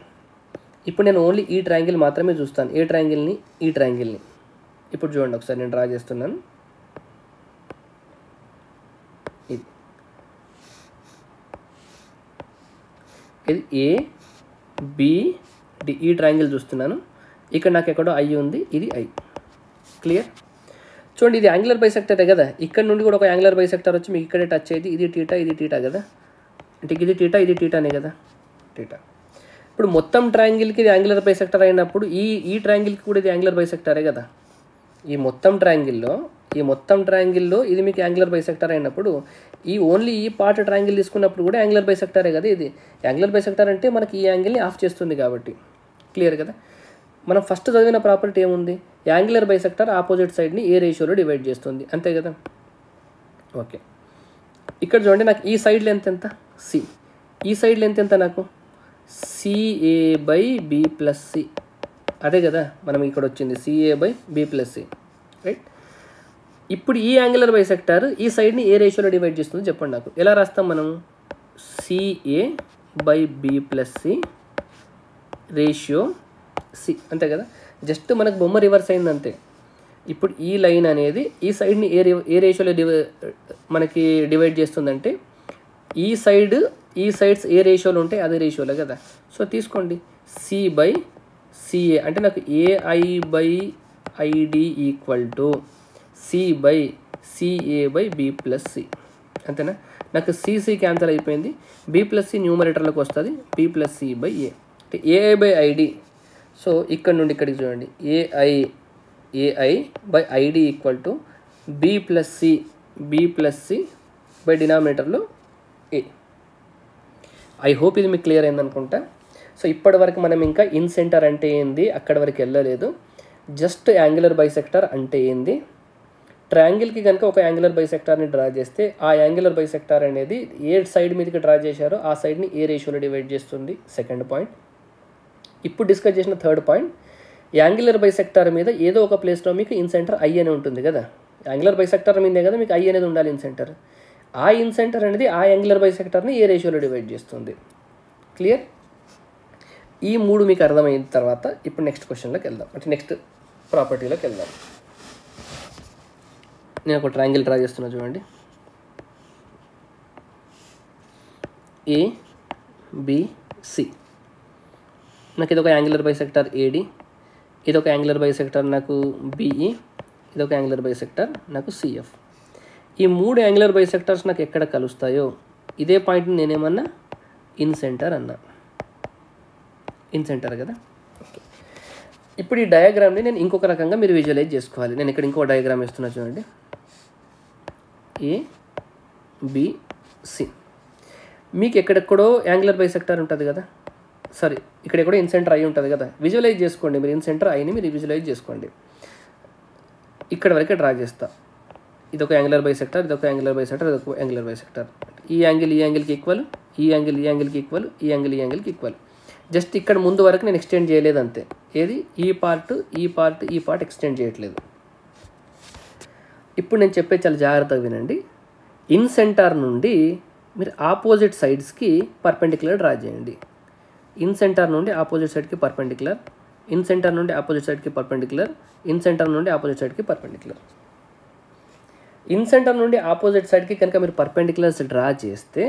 ఇప్పుడు నేను ఓన్లీ ఈ ట్రయాంగిల్ మాత్రమే చూస్తాను. ఈ ట్రయాంగిల్ని ఇప్పుడు చూడండి ఒకసారి, నేను డ్రా చేస్తున్నాను. ఇది ABD, ఈ ట్రయాంగిల్ చూస్తున్నాను. ఇక్కడ నాకు ఎక్కడో ఐ ఉంది, ఇది ఐ. క్లియర్? చూడండి, ఇది యాంగులర్ బైసెక్టరే కదా. ఇక్కడ నుండి కూడా ఒక యాంగులర్ బైసెక్టర్ వచ్చి మీకు ఇక్కడే టచ్ అయ్యింది. ఇది టీటా కదా, అంటే ఇది టీటానే కదా, టీటా. ఇప్పుడు మొత్తం ట్రయాంగిల్కి ఇది యాంగులర్ బైసెక్టర్ అయినప్పుడు ఈ ట్రయాంగిల్కి కూడా ఇది యాంగులర్ బైసెక్టరే కదా. ఈ మొత్తం ట్రయాంగిల్లో ఇది మీకు యాంగులర్ బైసెక్టర్ అయినప్పుడు ఓన్లీ ఈ పార్ట్ ట్రయాంగిల్ తీసుకున్నప్పుడు కూడా యాంగులర్ బైసెక్టరే కదా. ఇది యాంగులర్ బైసెక్టర్ అంటే మనకి ఈ యాంగిల్ని ఆఫ్ చేస్తుంది కాబట్టి. క్లియర్ కదా. మనం ఫస్ట్ చదివిన ప్రాపర్టీ ఏముంది, యాంగులర్ బైసెక్టర్ ఆపోజిట్ సైడ్ని ఏ రేషియోలో డివైడ్ చేస్తుంది, అంతే కదా. ఓకే, ఇక్కడ చూడండి, నాకు ఈ సైడ్ లెంత్ ఎంత, C. ఈ సైడ్ లెంత్ ఎంత నాకు, CA/B+C. అదే కదా మనం ఇక్కడ వచ్చింది, CA/B+C. రైట్. ఇప్పుడు ఈ యాంగులర్ బైసెక్టర్ ఈ సైడ్ని ఏ రేషియోలో డివైడ్ చేస్తుంది చెప్పండి నాకు. ఎలా రాస్తాం మనం, CA/B+C రేషియో C, అంతే కదా. జస్ట్ మనకు బొమ్మ రివర్స్ అయింది అంతే. ఇప్పుడు ఈ లైన్ అనేది ఈ సైడ్ని ఏ రేషియోలో మనకి డివైడ్ చేస్తుందంటే ఈ సైడ్స్ ఏ రేషియోలో ఉంటాయి అదే రేషియోలో కదా. సో తీసుకోండి, C/CA అంటే నాకు AI/ID = C/CA/B+C, అంతేనా. నాకు CC క్యాన్సల్ అయిపోయింది, B+C న్యూమరేటర్లోకి వస్తుంది, B+C/A అంటే AI/ID. సో ఇక్కడ నుండి ఇక్కడికి చూడండి, AI/ID = B+C బై డినామినేటర్లో A. ఐ హోప్ ఇది మీకు క్లియర్ అయింది అనుకుంటా. సో ఇప్పటి వరకు మనం ఇంకా ఇన్సెంటర్ అంటే ఏంది అక్కడి వరకు వెళ్ళలేదు. జస్ట్ యాంగులర్ బైసెక్టర్ అంటే ఏంది, ట్రయాంగిల్కి కనుక ఒక యాంగులర్ బైసెక్టార్ని డ్రా చేస్తే ఆ యాంగులర్ బైసెక్టార్ అనేది ఏ సైడ్ మీదకి డ్రా చేశారో ఆ సైడ్ని ఏ రేషియోలో డివైడ్ చేస్తుంది, సెకండ్ పాయింట్. ఇప్పుడు డిస్కస్ చేసిన థర్డ్ పాయింట్, యాంగులర్ బైసెక్టార్ మీద ఏదో ఒక ప్లేస్లో మీకు ఇన్సెంటర్ ఐ అని ఉంటుంది కదా. యాంగులర్ బైసెక్టార్ మీదే కదా మీకు ఐ అనేది ఉండాలి ఇన్సెంటర్. ఆ ఇన్సెంటర్ అనేది ఆ యాంగులర్ బైసెక్టార్ని ఏ రేషియోలో డివైడ్ చేస్తుంది. క్లియర్? ఈ మూడు మీకు అర్థమైన తర్వాత ఇప్పుడు నెక్స్ట్ క్వశ్చన్లోకి వెళ్దాం, అంటే నెక్స్ట్ ప్రాపర్టీలోకి వెళ్దాం. నేను ఒక ట్రయాంగిల్ డ్రా చేస్తున్నా చూడండి. ABC. నాకు ఇది ఒక యాంగులర్ బైసెక్టర్ AD, ఇది ఒక యాంగులర్ బైసెక్టర్ నాకు BE, ఇది ఒక యాంగులర్ బైసెక్టర్ నాకు CF. ఈ 3 యాంగులర్ బైసెక్టర్స్ నాకు ఎక్కడ కలుస్తాయో ఇదే పాయింట్ని నేనేమన్నా ఇన్ సెంటర్ అన్నా. ఇన్ సెంటర్ కదా. ఇప్పుడు ఈ డయాగ్రామ్ని నేను ఇంకొక రకంగా మీరు విజువలైజ్ చేసుకోవాలి. నేను ఇక్కడ ఇంకో డయాగ్రామ్ ఇస్తున్నా చూడండి. ABC. మీకు ఎక్కడెక్కడో యాంగులర్ బైసెక్టర్ ఉంటుంది కదా, సారీ ఇక్కడెక్కడో ఇన్ సెంటర్ ఐ ఉంటుంది కదా. విజువలైజ్ చేసుకోండి మీరు, ఇన్ సెంటర్ ఐని మీరు విజువలైజ్ చేసుకోండి. ఇక్కడ వరకే డ్రా చేస్తా. ఇదొక యాంగులర్ బైసెక్టర్, ఇదొక యాంగులర్ బైసెక్టర్, ఇదొక యాంగులర్ బైసెక్టర్. ఈ యాంగిల్ ఈ యాంగిల్కి ఈక్వల్, ఈ యాంగిల్ ఈ యాంగిల్కి ఈక్వల్, ఈ యాంగిల్ ఈ యాంగిల్కి ఈక్వల్. జస్ట్ ఇక్కడ ముందు వరకు నేను ఎక్స్టెండ్ చేయలేదు అంతే. ఏది ఈ పార్ట్ ఈ పార్ట్ ఈ పార్ట్ ఎక్స్టెండ్ చేయట్లేదు. ఇప్పుడు నేను చెప్పే చాలా జాగ్రత్తగా వినండి. ఇన్ సెంటర్ నుండి మీరు ఆపోజిట్ సైడ్స్కి పర్పెండిక్యులర్ డ్రా చేయండి. ఇన్ సెంటర్ నుండి ఆపోజిట్ సైడ్కి పర్పెండిక్యులర్, ఇన్ సెంటర్ నుండి ఆపోజిట్ సైడ్కి పర్పెండిక్యులర్, ఇన్ సెంటర్ నుండి ఆపోజిట్ సైడ్కి పర్పెండిక్యులర్. ఇన్ సెంటర్ నుండి ఆపోజిట్ సైడ్కి కనుక మీరు పర్పెండిక్యులర్స్ డ్రా చేస్తే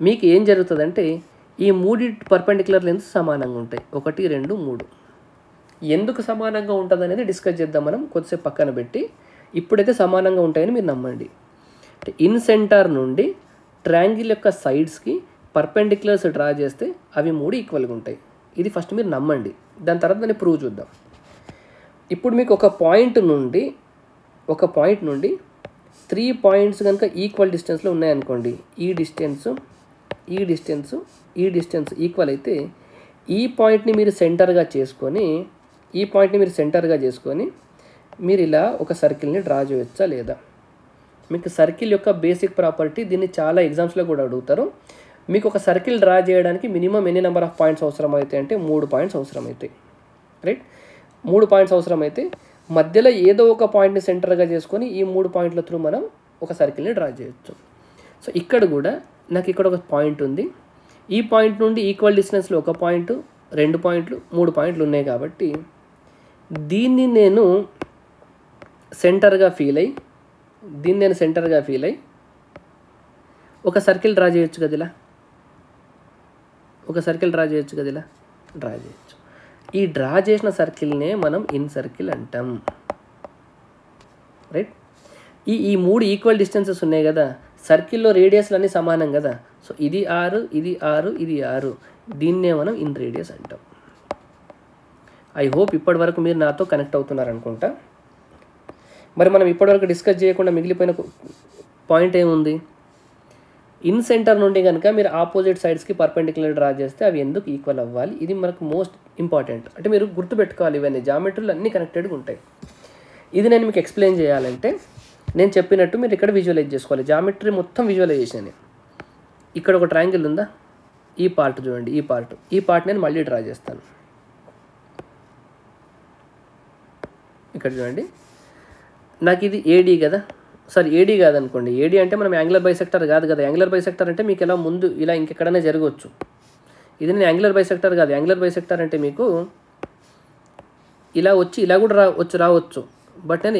మీకు ఏం జరుగుతుందంటే ఈ 3 పర్పెండిక్యులర్ లెన్స్ సమానంగా ఉంటాయి. 1 2 3. ఎందుకు సమానంగా ఉంటుంది అనేది డిస్కస్ చేద్దాం మనం కొద్దిసేపు పక్కన పెట్టి. ఇప్పుడైతే సమానంగా ఉంటాయని మీరు నమ్మండి. ఇన్ సెంటర్ నుండి ట్రయాంగిల్ యొక్క సైడ్స్కి పర్పెండిక్యులర్స్ డ్రా చేస్తే అవి 3 ఈక్వల్గా ఉంటాయి. ఇది ఫస్ట్ మీరు నమ్మండి, దాని తర్వాత దాన్ని ప్రూవ్ చూద్దాం. ఇప్పుడు మీకు ఒక పాయింట్ నుండి 3 పాయింట్స్ కనుక ఈక్వల్ డిస్టెన్స్లో ఉన్నాయనుకోండి. ఈ డిస్టెన్స్ ఈక్వల్ అయితే ఈ పాయింట్ని మీరు సెంటర్గా చేసుకొని మీరు ఇలా ఒక సర్కిల్ని డ్రా చేయవచ్చా లేదా. మీకు సర్కిల్ యొక్క బేసిక్ ప్రాపర్టీ, దీన్ని చాలా ఎగ్జామ్స్లో కూడా అడుగుతారు. మీకు ఒక సర్కిల్ డ్రా చేయడానికి మినిమం ఎన్ని నెంబర్ ఆఫ్ పాయింట్స్ అవసరం అవుతాయి అంటే 3 పాయింట్స్ అవసరం అవుతాయి. రైట్, 3 పాయింట్స్ అవసరం అయితే మధ్యలో ఏదో ఒక పాయింట్ని సెంటర్గా చేసుకొని ఈ 3 పాయింట్ల త్రూ మనం ఒక సర్కిల్ని డ్రా చేయొచ్చు. సో ఇక్కడ కూడా నాకు ఇక్కడ ఒక పాయింట్ ఉంది. ఈ పాయింట్ నుండి ఈక్వల్ డిస్టెన్స్లో 1 పాయింట్, 2 పాయింట్లు, 3 పాయింట్లు ఉన్నాయి కాబట్టి దీన్ని నేను సెంటర్గా ఫీల్ అయ్యి ఒక సర్కిల్ డ్రా చేయొచ్చు కదా ఇలా. డ్రా చేయొచ్చు. ఈ డ్రా చేసిన సర్కిల్నే మనం ఇన్ సర్కిల్ అంటాం. రైట్, ఈ 3 ఈక్వల్ డిస్టెన్సెస్ ఉన్నాయి కదా, సర్కిల్లో రేడియస్లు అన్నీ సమానం కదా. సో ఇది 6, ఇది 6, ఇది 6. దీన్నే మనం ఇన్ రేడియస్ అంటాం. ఐ హోప్ ఇప్పటి వరకు మీరు నాతో కనెక్ట్ అవుతున్నారనుకుంటా. మరి మనం ఇప్పటివరకు డిస్కస్ చేయకుండా మిగిలిపోయిన పాయింట్ ఏముంది? ఇన్ సెంటర్ నుండి కనుక మీరు ఆపోజిట్ సైడ్స్కి పర్పెండిక్యులర్ డ్రా చేస్తే అవి ఎందుకు ఈక్వల్ అవ్వాలి, ఇది మనకు మోస్ట్ ఇంపార్టెంట్. అంటే మీరు గుర్తుపెట్టుకోవాలి, ఇవన్నీ జామెట్రీలు అన్నీ కనెక్టెడ్గా ఉంటాయి. ఇది నేను మీకు ఎక్స్ప్లెయిన్ చేయాలంటే నేను చెప్పినట్టు మీరు ఇక్కడ విజువలైజ్ చేసుకోవాలి. జామెట్రీ మొత్తం విజువలైజేషన్. ఇక్కడ ఒక ట్రయాంగిల్ ఉందా, ఈ పార్ట్ చూడండి, ఈ పార్ట్ నేను మళ్ళీ డ్రా చేస్తాను. ఇక్కడ చూడండి, నాకు ఇది AD కదా, సారీ AD కాదనుకోండి. AD అంటే మనం యాంగులర్ బైసెక్టర్ కాదు కదా. యాంగులర్ బైసెక్టర్ అంటే మీకు ఎలా ముందు ఇలా ఇంకెక్కడైనా జరగవచ్చు. ఇది నేను యాంగులర్ బైసెక్టర్ కాదు. యాంగులర్ బైసెక్టర్ అంటే మీకు ఇలా వచ్చి ఇలా కూడా రావచ్చు. బట్ నేను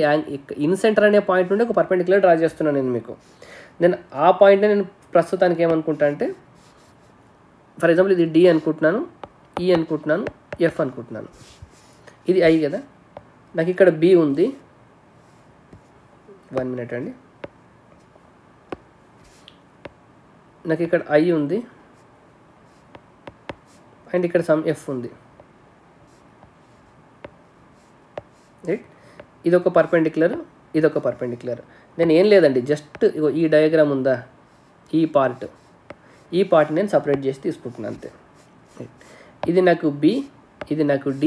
ఇన్ సెంటర్ అనే పాయింట్ నుండి ఒక పర్పెండిక్యులర్ డ్రా చేస్తున్నాను. నేను ఆ పాయింట్ని నేను ప్రస్తుతానికి ఏమనుకుంటా అంటే, ఫర్ ఎగ్జాంపుల్ ఇది D అనుకుంటున్నాను, E అనుకుంటున్నాను, F అనుకుంటున్నాను. ఇది I కదా, నాకు ఇక్కడ B ఉంది. 1 minute అండి. నాకు ఇక్కడ I ఉంది అండ్ ఇక్కడ సమ్ F ఉంది. రైట్, ఇదొక పర్పెండిక్యులర్, ఇదొక పర్పెండిక్యులర్. నేను ఏం లేదండి, జస్ట్ ఈ డయాగ్రామ్ ఉందా, ఈ పార్ట్ నేను సపరేట్ చేసి తీసుకుంటున్నాను అంతే. ఇది నాకు B, ఇది నాకు D,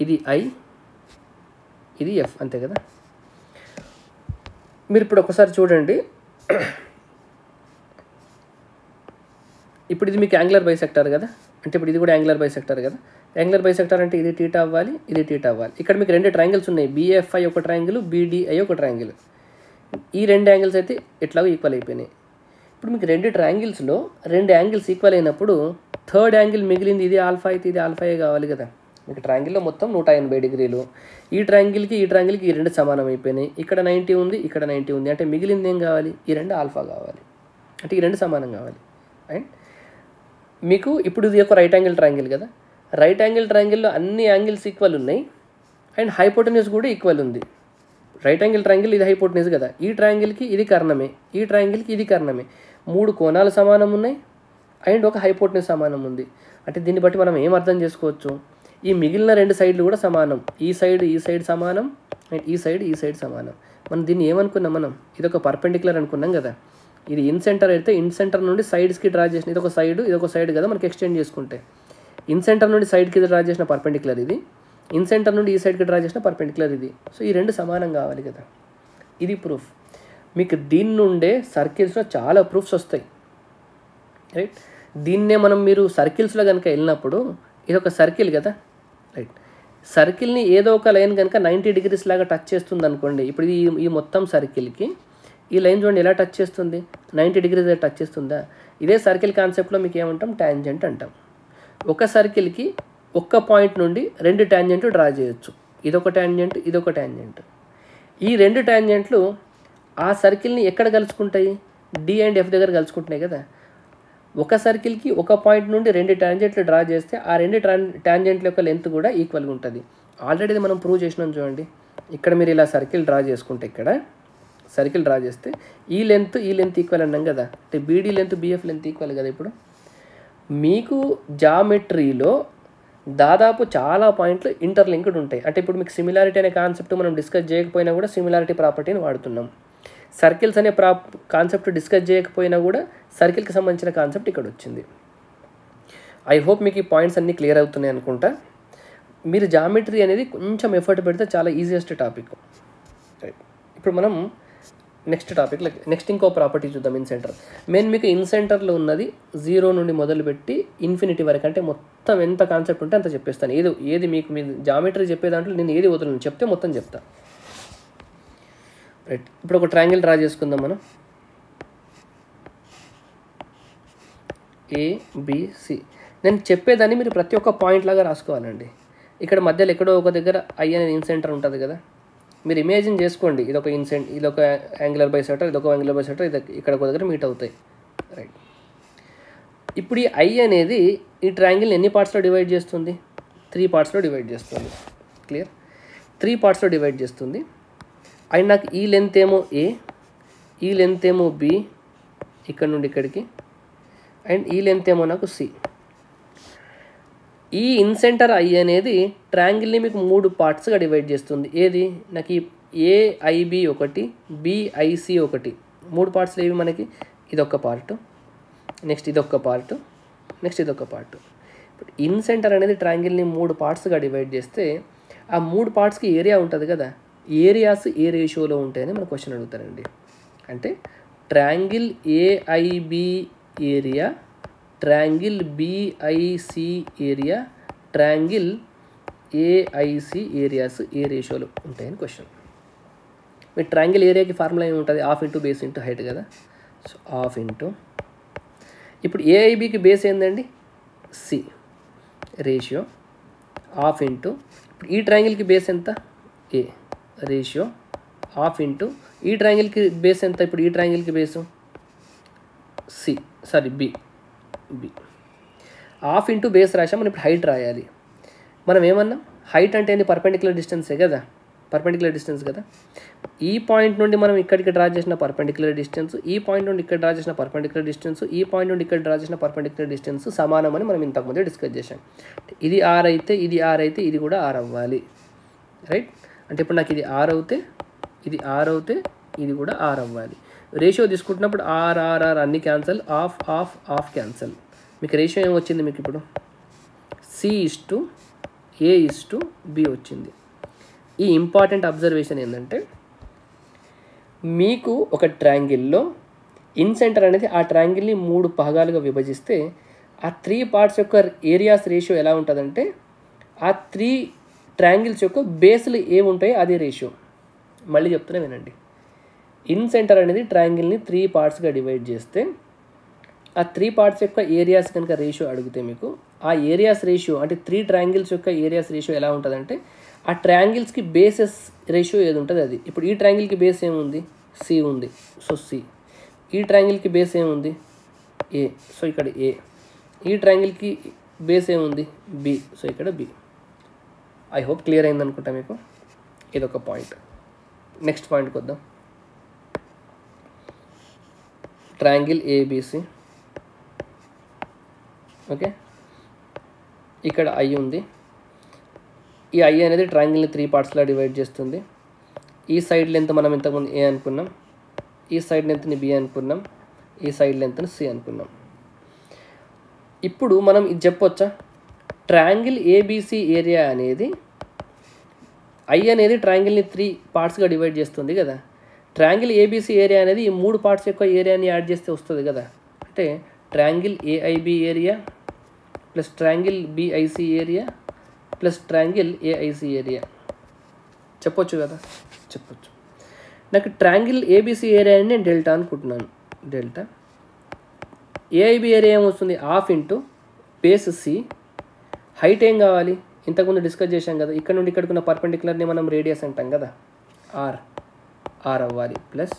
ఇది I, ఇది F, అంతే కదా. మీరు ఇప్పుడు ఒకసారి చూడండి, ఇప్పుడు ఇది మీకు యాంగులర్ బైసెక్టర్ కదా, అంటే ఇప్పుడు ఇది కూడా యాంగులర్ బైసెక్టర్ కదా. యాంగులర్ బైసెక్టర్ అంటే ఇది θ అవ్వాలి, ఇది θ అవ్వాలి. ఇక్కడ మీకు 2 ట్రయాంగిల్స్ ఉన్నాయి, BFI ఒక ట్రయాంగిల్, BDI ఒక ట్రయాంగిల్. ఈ 2 యాంగిల్స్ అయితే ఎట్లాగో ఈక్వల్ అయిపోయినాయి. ఇప్పుడు మీకు 2 ట్రయాంగిల్స్లో 2 యాంగిల్స్ ఈక్వల్ అయినప్పుడు థర్డ్ యాంగిల్ మిగిలింది, ఇది ఆల్ఫా అయితే ఇది ఆల్ఫాయే కావాలి కదా. మీకు ట్రయాంగిల్లో మొత్తం 180 డిగ్రీలు. ఈ ట్రయాంగిల్కి ఈ రెండు సమానం అయిపోయినాయి. ఇక్కడ 90 ఉంది, ఇక్కడ 90 ఉంది. అంటే మిగిలింది ఏం కావాలి? ఈ రెండు ఆల్ఫా కావాలి. అంటే ఈ రెండు సమానం కావాలి. అండ్ మీకు ఇప్పుడు ఇది ఒక రైట్ యాంగిల్ ట్రయాంగిల్ కదా. రైట్ యాంగిల్ ట్రయాంగిల్లో అన్ని యాంగిల్స్ ఈక్వల్ ఉన్నాయి అండ్ హైపోటెన్యూస్ కూడా ఈక్వల్ ఉంది. రైట్ యాంగిల్ ట్రయాంగిల్ ఇది హైపోటెన్యూస్ కదా. ఈ ట్రయాంగిల్కి ఇది కర్ణమే, ఈ ట్రయాంగిల్కి ఇది కర్ణమే. 3 కోణాలు సమానం ఉన్నాయి అండ్ ఒక హైపోటెన్యూస్ సమానం ఉంది. అంటే దీన్ని బట్టి మనం ఏం అర్థం చేసుకోవచ్చు? ఈ మిగిలిన 2 సైడ్లు కూడా సమానం. ఈ సైడ్ సమానం అండ్ ఈ సైడ్ సమానం. మనం దీన్ని ఏమనుకున్నాం? మనం ఇది ఒక పర్పెండిక్యులర్ అనుకున్నాం కదా. ఇది ఇన్ సెంటర్ అయితే ఇన్ సెంటర్ నుండి సైడ్స్కి డ్రా చేసిన ఇది ఒక సైడ్ కదా. మనకి ఎక్స్టెండ్ చేసుకుంటే ఇన్ సెంటర్ నుండి సైడ్కి డ్రా చేసిన పర్పెండిక్యులర్ ఇది, ఇన్ సెంటర్ నుండి ఈ సైడ్కి డ్రా చేసిన పర్పెండిక్యులర్ ఇది. సో ఈ రెండు సమానం కావాలి కదా. ఇది ప్రూఫ్. మీకు దీని నుండే సర్కిల్స్లో చాలా ప్రూఫ్స్ వస్తాయి, రైట్. దీన్నే మీరు సర్కిల్స్లో కనుక వెళ్ళినప్పుడు ఇది ఒక సర్కిల్ కదా, రైట్. సర్కిల్ని ఏదో ఒక లైన్ కనుక 90 డిగ్రీస్ లాగా టచ్ చేస్తుంది అనుకోండి. ఇప్పుడు ఈ మొత్తం సర్కిల్కి ఈ లైన్ చూడండి ఎలా టచ్ చేస్తుంది, 90 డిగ్రీస్ టచ్ చేస్తుందా. ఇదే సర్కిల్ కాన్సెప్ట్లో మీకు ఏమంటాం? ట్యాంజెంట్ అంటాం. ఒక సర్కిల్కి ఒక్క పాయింట్ నుండి 2 ట్యాంజెంట్లు డ్రా చేయొచ్చు. ఇదొక ట్యాంజెంట్, ఇదొక ట్యాంజెంట్. ఈ 2 ట్యాంజెంట్లు ఆ సర్కిల్ని ఎక్కడ కలుసుకుంటాయి? డి అండ్ ఎఫ్ దగ్గర కలుసుకుంటున్నాయి కదా. ఒక సర్కిల్కి ఒక పాయింట్ నుండి 2 ట్యాంజెంట్లు డ్రా చేస్తే ఆ 2 ట్యాంజెంట్ల యొక్క లెంత్ కూడా ఈక్వల్గా ఉంటుంది. ఆల్రెడీ మనం ప్రూవ్ చేసినాం చూడండి. ఇక్కడ మీరు ఇలా సర్కిల్ డ్రా చేసుకుంటే ఇక్కడ సర్కిల్ డ్రా చేస్తే ఈ లెంత్ ఈక్వల్ అన్నాం కదా. అంటే BD length BF length equal కదా. ఇప్పుడు మీకు జామెట్రీలో దాదాపు చాలా పాయింట్లు ఇంటర్లింక్డ్ ఉంటాయి. అంటే ఇప్పుడు మీకు సిమిలారిటీ అనే కాన్సెప్ట్ మనం డిస్కస్ చేయకపోయినా కూడా సిమిలారిటీ ప్రాపర్టీని వాడుతున్నాం. సర్కిల్స్ అనే కాన్సెప్ట్ డిస్కస్ చేయకపోయినా కూడా సర్కిల్కి సంబంధించిన కాన్సెప్ట్ ఇక్కడ వచ్చింది. ఐ హోప్ మీకు ఈ పాయింట్స్ అన్నీ క్లియర్ అవుతున్నాయి అనుకుంటా. మీరు జామెట్రీ అనేది కొంచెం ఎఫర్ట్ పెడితే చాలా ఈజియెస్ట్ టాపిక్. ఇప్పుడు మనం నెక్స్ట్ ఇంకో ప్రాపర్టీ చూద్దాం. ఇన్ సెంటర్ మీకు ఇన్ సెంటర్లో ఉన్నది 0 నుండి మొదలుపెట్టి ఇన్ఫినిటీ వరకు, అంటే మొత్తం ఎంత కాన్సెప్ట్ ఉంటే అంత చెప్పేస్తాను. ఏది మీకు జామెట్రీ చెప్పే దాంట్లో నేను ఏది వదలను, చెప్తే మొత్తం చెప్తా, రైట్. ఇప్పుడు ఒక ట్రయాంగిల్ డ్రా చేసుకుందాం మనం. ఏబిసి. నేను చెప్పేదాన్ని మీరు ప్రతి ఒక్క పాయింట్ లాగా రాసుకోవాలండి. ఇక్కడ మధ్యలో ఎక్కడో ఒక దగ్గర ఐ అనేది ఇన్ సెంటర్ ఉంటుంది కదా. మీరు ఇమేజిన్ చేసుకోండి, ఇదొక యాంగులర్ బైసెక్టర్, ఇదొక యాంగులర్ బైసెక్టర్, ఇక్కడ ఒక దగ్గర మీట్ అవుతాయి, రైట్. ఇప్పుడు ఈ ఐ అనేది ఈ ట్రయాంగిల్ని ఎన్ని పార్ట్స్లో డివైడ్ చేస్తుంది? 3 పార్ట్స్లో డివైడ్ చేస్తుంది. క్లియర్? 3 పార్ట్స్లో డివైడ్ చేస్తుంది. అండ్ నాకు ఈ లెంత్ ఏమో ఏ, ఈ లెంత్ ఏమో బి ఇక్కడ నుండి ఇక్కడికి, అండ్ ఈ లెంత్ ఏమో నాకు సి. ఈ ఇన్ సెంటర్ ఐ అనేది ట్రయాంగిల్ని మీకు 3 పార్ట్స్గా డివైడ్ చేస్తుంది. ఏది? నాకు ఈ ఏఐబి ఒకటి, బిఐసి ఒకటి, 3 పార్ట్స్లో ఏవి మనకి? ఇదొక పార్ట్, నెక్స్ట్ ఇదొక పార్ట్, నెక్స్ట్ ఇదొక పార్ట్. ఇప్పుడు ఇన్ సెంటర్ అనేది ట్రయాంగిల్ని 3 పార్ట్స్గా డివైడ్ చేస్తే ఆ 3 పార్ట్స్కి ఏరియా ఉంటుంది కదా. ఏరియాస్ ఏ రేషియోలో ఉంటాయని మన క్వశ్చన్ అడుగుతారండి. అంటే triangle AIB area, triangle BIC area, triangle AIC areas ఏ రేషియోలో ఉంటాయని క్వశ్చన్. మీ ట్రయాంగిల్ ఏరియాకి ఫార్ములా ఏముంటుంది? Half into base into height కదా. సో హాఫ్ ఇంటూ, ఇప్పుడు ఏఐబికి బేస్ ఏందండి? సి రేషియో హాఫ్ ఇంటూ, ఇప్పుడు ఈ ట్రయాంగిల్కి బేస్ ఎంత? ఏ రేషియో హాఫ్ ఇంటూ, ఈ ట్రయాంగిల్కి బేస్ ఎంత? ఇప్పుడు ఈ ట్రయాంగిల్కి base B half into base రాసాం. మనం ఇప్పుడు హైట్ రాయాలి. మనం ఏమన్నాం? హైట్ అంటే ఏంటి? పర్పెండిక్యులర్ డిస్టెన్సే కదా, పర్పెండిక్యులర్ డిస్టెన్స్ కదా. ఈ పాయింట్ నుండి మనం ఇక్కడికి డ్రా చేసిన పర్పెండిక్యులర్ డిస్టెన్స్, ఈ పాయింట్ నుండి ఇక్కడ డ్రా చేసిన పర్పెండిక్యులర్ డిస్టెన్స్, ఈ పాయింట్ నుండి ఇక్కడ డ్రా చేసిన పర్పెండిక్యులర్ డిస్టెన్స్ సమానమని మనం ఇంతకుముందే డిస్కస్ చేసాం. ఇది ఆర్ అయితే ఇది ఆర్ అయితే ఇది కూడా ఆర్ అవ్వాలి, రైట్. అంటే ఇప్పుడు నాకు ఇది ఆర్ అవుతే ఇది ఆర్ అవుతే ఇది కూడా ఆర్ అవ్వాలి. రేషియో తీసుకుంటున్నప్పుడు ఆర్ ఆర్ ఆర్ అన్ని cancel, of of of cancel. మీకు రేషియో ఏమొచ్చింది? మీకు ఇప్పుడు C/A/B వచ్చింది. ఈ ఇంపార్టెంట్ అబ్జర్వేషన్ ఏంటంటే, మీకు ఒక ట్రయాంగిల్లో ఇన్ సెంటర్ అనేది ఆ ట్రయాంగిల్ని 3 భాగాలుగా విభజిస్తే ఆ 3 పార్ట్స్ యొక్క ఏరియాస్ రేషియో ఎలా ఉంటుందంటే, ఆ 3 ట్రయాంగిల్స్ యొక్క బేస్లు ఏముంటాయో అదే రేషియో. మళ్ళీ చెప్తున్నా వినండి. ఇన్ సెంటర్ అనేది ట్రయాంగిల్ని 3 పార్ట్స్గా డివైడ్ చేస్తే ఆ 3 పార్ట్స్ యొక్క ఏరియాస్ కనుక రేషియో అడిగితే మీకు ఆ ఏరియాస్ రేషియో అంటే 3 ట్రయాంగిల్స్ యొక్క ఏరియాస్ రేషియో ఎలా ఉంటుందంటే ఆ ట్రయాంగిల్స్కి బేసెస్ రేషియో ఏది ఉంటుంది అది. ఇప్పుడు ఈ ట్రయాంగిల్కి బేస్ ఏముంది, సి ఉంది, సో సి. ఈ ట్రయాంగిల్కి బేస్ ఏముంది, ఏ, సో ఇక్కడ ఏ. ఈ ట్రయాంగిల్కి బేస్ ఏముంది, బి, సో ఇక్కడ బి. ఐ హోప్ క్లియర్ అయింది అనుకుంటా మీకు. ఇదొక పాయింట్. నెక్స్ట్ పాయింట్కి వద్దాం. Triangle ABC. ఓకే, ఇక్కడ ఐ ఉంది. ఈ ఐ అనేది ట్రయాంగిల్ని 3 పార్ట్స్లో డివైడ్ చేస్తుంది. ఈ సైడ్ లెంత్ మనం ఇంతకుముందు ఏ అనుకున్నాం, ఈ సైడ్ లెంత్ని బి అనుకున్నాం, ఈ సైడ్ లెంత్ని సి అనుకున్నాం. ఇప్పుడు మనం ఇది చెప్పొచ్చా, ట్రయాంగిల్ ఏబిసి ఏరియా అనేది ఐ అనేది ట్రయాంగిల్ని 3 పార్ట్స్గా డివైడ్ చేస్తుంది కదా. ట్రయాంగిల్ ఏబిసి ఏరియా అనేది ఈ 3 పార్ట్స్ యొక్క ఏరియాని యాడ్ చేస్తే వస్తుంది కదా. అంటే triangle AIB area plus triangle BIC area plus triangle AIC area చెప్పొచ్చు కదా, చెప్పొచ్చు. నాకు ట్రయాంగిల్ ఏబిసి ఏరియా అని నేను డెల్టా అనుకుంటున్నాను. డెల్టా ఏఐబి ఏరియా ఏమొస్తుంది, half into base C. Height ఏం కావాలి, ఇంతకుముందు డిస్కస్ చేశాం కదా, ఇక్కడ నుండి ఇక్కడికి ఉన్న పర్పెండిక్యులర్ని మనం రేడియస్ అంటాం కదా, ఆర్ అవ్వాలి. ప్లస్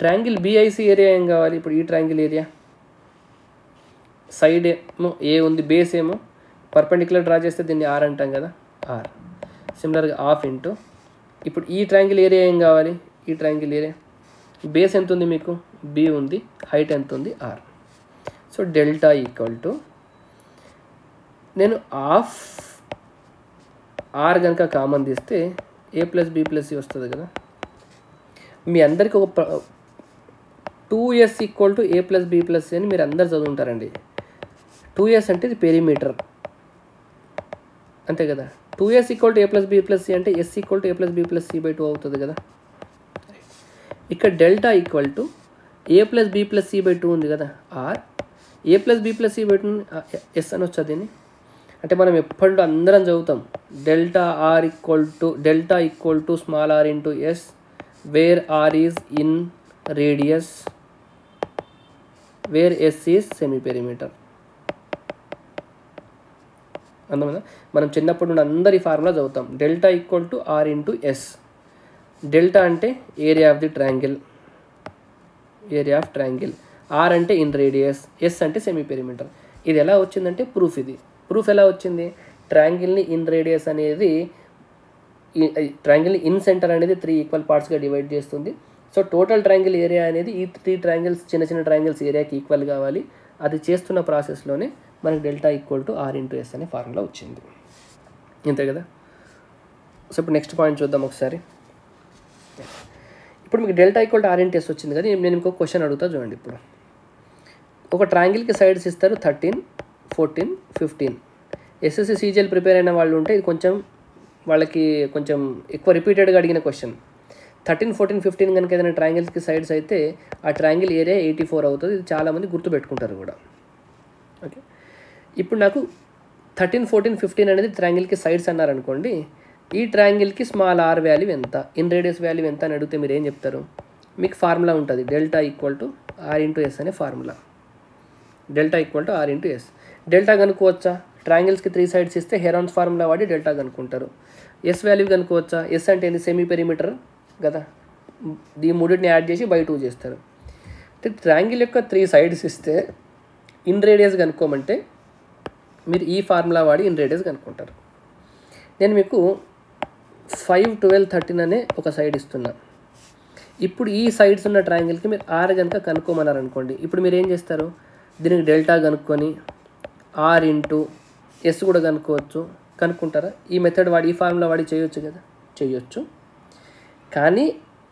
ట్రయాంగిల్ బిఐసి ఏరియా ఏం కావాలి, ఇప్పుడు ఈ ట్రయాంగిల్ ఏరియా సైడ్ ఏమో ఏ ఉంది, బేస్ ఏమో పర్పెండిక్యులర్ డ్రా చేస్తే దీన్ని ఆర్ అంటాం కదా, ఆర్. సిమిలర్గా హాఫ్ ఇంటూ ఇప్పుడు ఈ ట్రయాంగిల్ ఏరియా ఏం కావాలి, ఈ ట్రయాంగిల్ ఏరియా బేస్ ఎంత ఉంది మీకు, బి ఉంది, హైట్ ఎంత ఉంది, R. So delta equal to నేను హాఫ్ ఆర్ కనుక కామన్ తీస్తే A plus B plus C వస్తుంది కదా. మీ అందరికీ ఒక 2s equal to A plus B plus C అని మీరు అందరు చదువుంటారండి. 2s అంటే ఇది పెరిమీటర్ అంతే కదా. 2s equal to A plus B plus C అంటే S equal to A plus B plus C by 2 అవుతుంది కదా. ఇక్కడ delta equal to A plus B plus C by 2 ఉంది కదా, R. A plus B plus C by 2 S అని వచ్చా దీన్ని. అంటే మనం ఎప్పుడు అందరం చదువుతాం delta equal to small R into S where R is inradius where S is semi perimeter. అందువల్ల మనం చిన్నప్పటి నుండి అందరి ఫార్ములా చదువుతాం delta equal to R into S. Delta అంటే area of the triangle, area of triangle. R అంటే inradius, S అంటే semi perimeter. ఇది ఎలా వచ్చిందంటే ప్రూఫ్. ఇది ప్రూఫ్ ఎలా వచ్చింది, ట్రయాంగిల్ని ఇన్ రేడియస్ అనేది ట్రయాంగిల్ని ఇన్ సెంటర్ అనేది 3 ఈక్వల్ పార్ట్స్గా డివైడ్ చేస్తుంది. సో టోటల్ ట్రయాంగిల్ ఏరియా అనేది ఈ 3 ట్రయాంగిల్స్ చిన్న చిన్న ట్రయాంగిల్స్ ఏరియాకి ఈక్వల్ కావాలి. అది చేస్తున్న ప్రాసెస్లోనే మనకి delta equal to R into S అనే ఫార్ములా వచ్చింది. అంతే కదా. సో ఇప్పుడు నెక్స్ట్ పాయింట్ చూద్దాం ఒకసారి. ఇప్పుడు మీకు delta equal to R into S వచ్చింది కదా. నేను ఇంకొక క్వశ్చన్ అడుగుతా చూడండి. ఇప్పుడు ఒక ట్రయాంగిల్కి సైడ్స్ ఇస్తారు 13, 14, 15. ఎస్ఎస్సి సీజీఎల్ ప్రిపేర్ అయిన వాళ్ళు ఉంటే ఇది కొంచెం వాళ్ళకి కొంచెం ఎక్కువ రిపీటెడ్గా అడిగిన క్వశ్చన్. 13, 14, 15 కనుక ఏదైనా ట్రయాంగిల్స్కి సైడ్స్ అయితే ఆ ట్రయాంగిల్ ఏరియా 84 అవుతుంది. ఇది చాలామంది గుర్తుపెట్టుకుంటారు కూడా. ఓకే, ఇప్పుడు నాకు 13, 14, 15 అనేది ట్రయాంగిల్కి సైడ్స్ అన్నారనుకోండి. ఈ ట్రయాంగిల్కి స్మాల్ ఆర్ వాల్యూ ఎంత, ఇన్ రేడియస్ వాల్యూ ఎంత అని అడిగితే మీరు ఏం చెప్తారు, మీకు ఫార్ములా ఉంటుంది delta equal to R into S అనే formula. Delta equal to R into S. Delta కనుక్కోవచ్చా, ట్రయాంగిల్స్కి 3 సైడ్స్ ఇస్తే హెరాన్స్ ఫార్ములా వాడి డెల్టా కనుక్కుంటారు. ఎస్ వాల్యూ కనుక్కోవచ్చా, ఎస్ అంటే ఏంది, సెమీ పెరిమీటర్ కదా. ఈ మూడింటిని యాడ్ చేసి బై 2 చేస్తారు. ట్రయాంగిల్ యొక్క 3 సైడ్స్ ఇస్తే ఇన్ రేడియస్ కనుక్కోమంటే మీరు ఈ ఫార్ములా వాడి ఇన్ రేడియస్ కనుక్కుంటారు. నేను మీకు 5, 12, 13 అనే ఒక సైడ్ ఇస్తున్నా. ఇప్పుడు ఈ సైడ్స్ ఉన్న ట్రయాంగిల్కి మీరు ఆర్ కనుక కనుక్కోమన్నారు అనుకోండి. ఇప్పుడు మీరు ఏం చేస్తారు, దీనికి డెల్టా కనుక్కొని ఆర్ ఇంటూ ఎస్ కూడా కనుక్కుంటారా. ఈ మెథడ్ వాడి ఈ ఫార్ములా వాడి చేయొచ్చు కదా, చేయొచ్చు. కానీ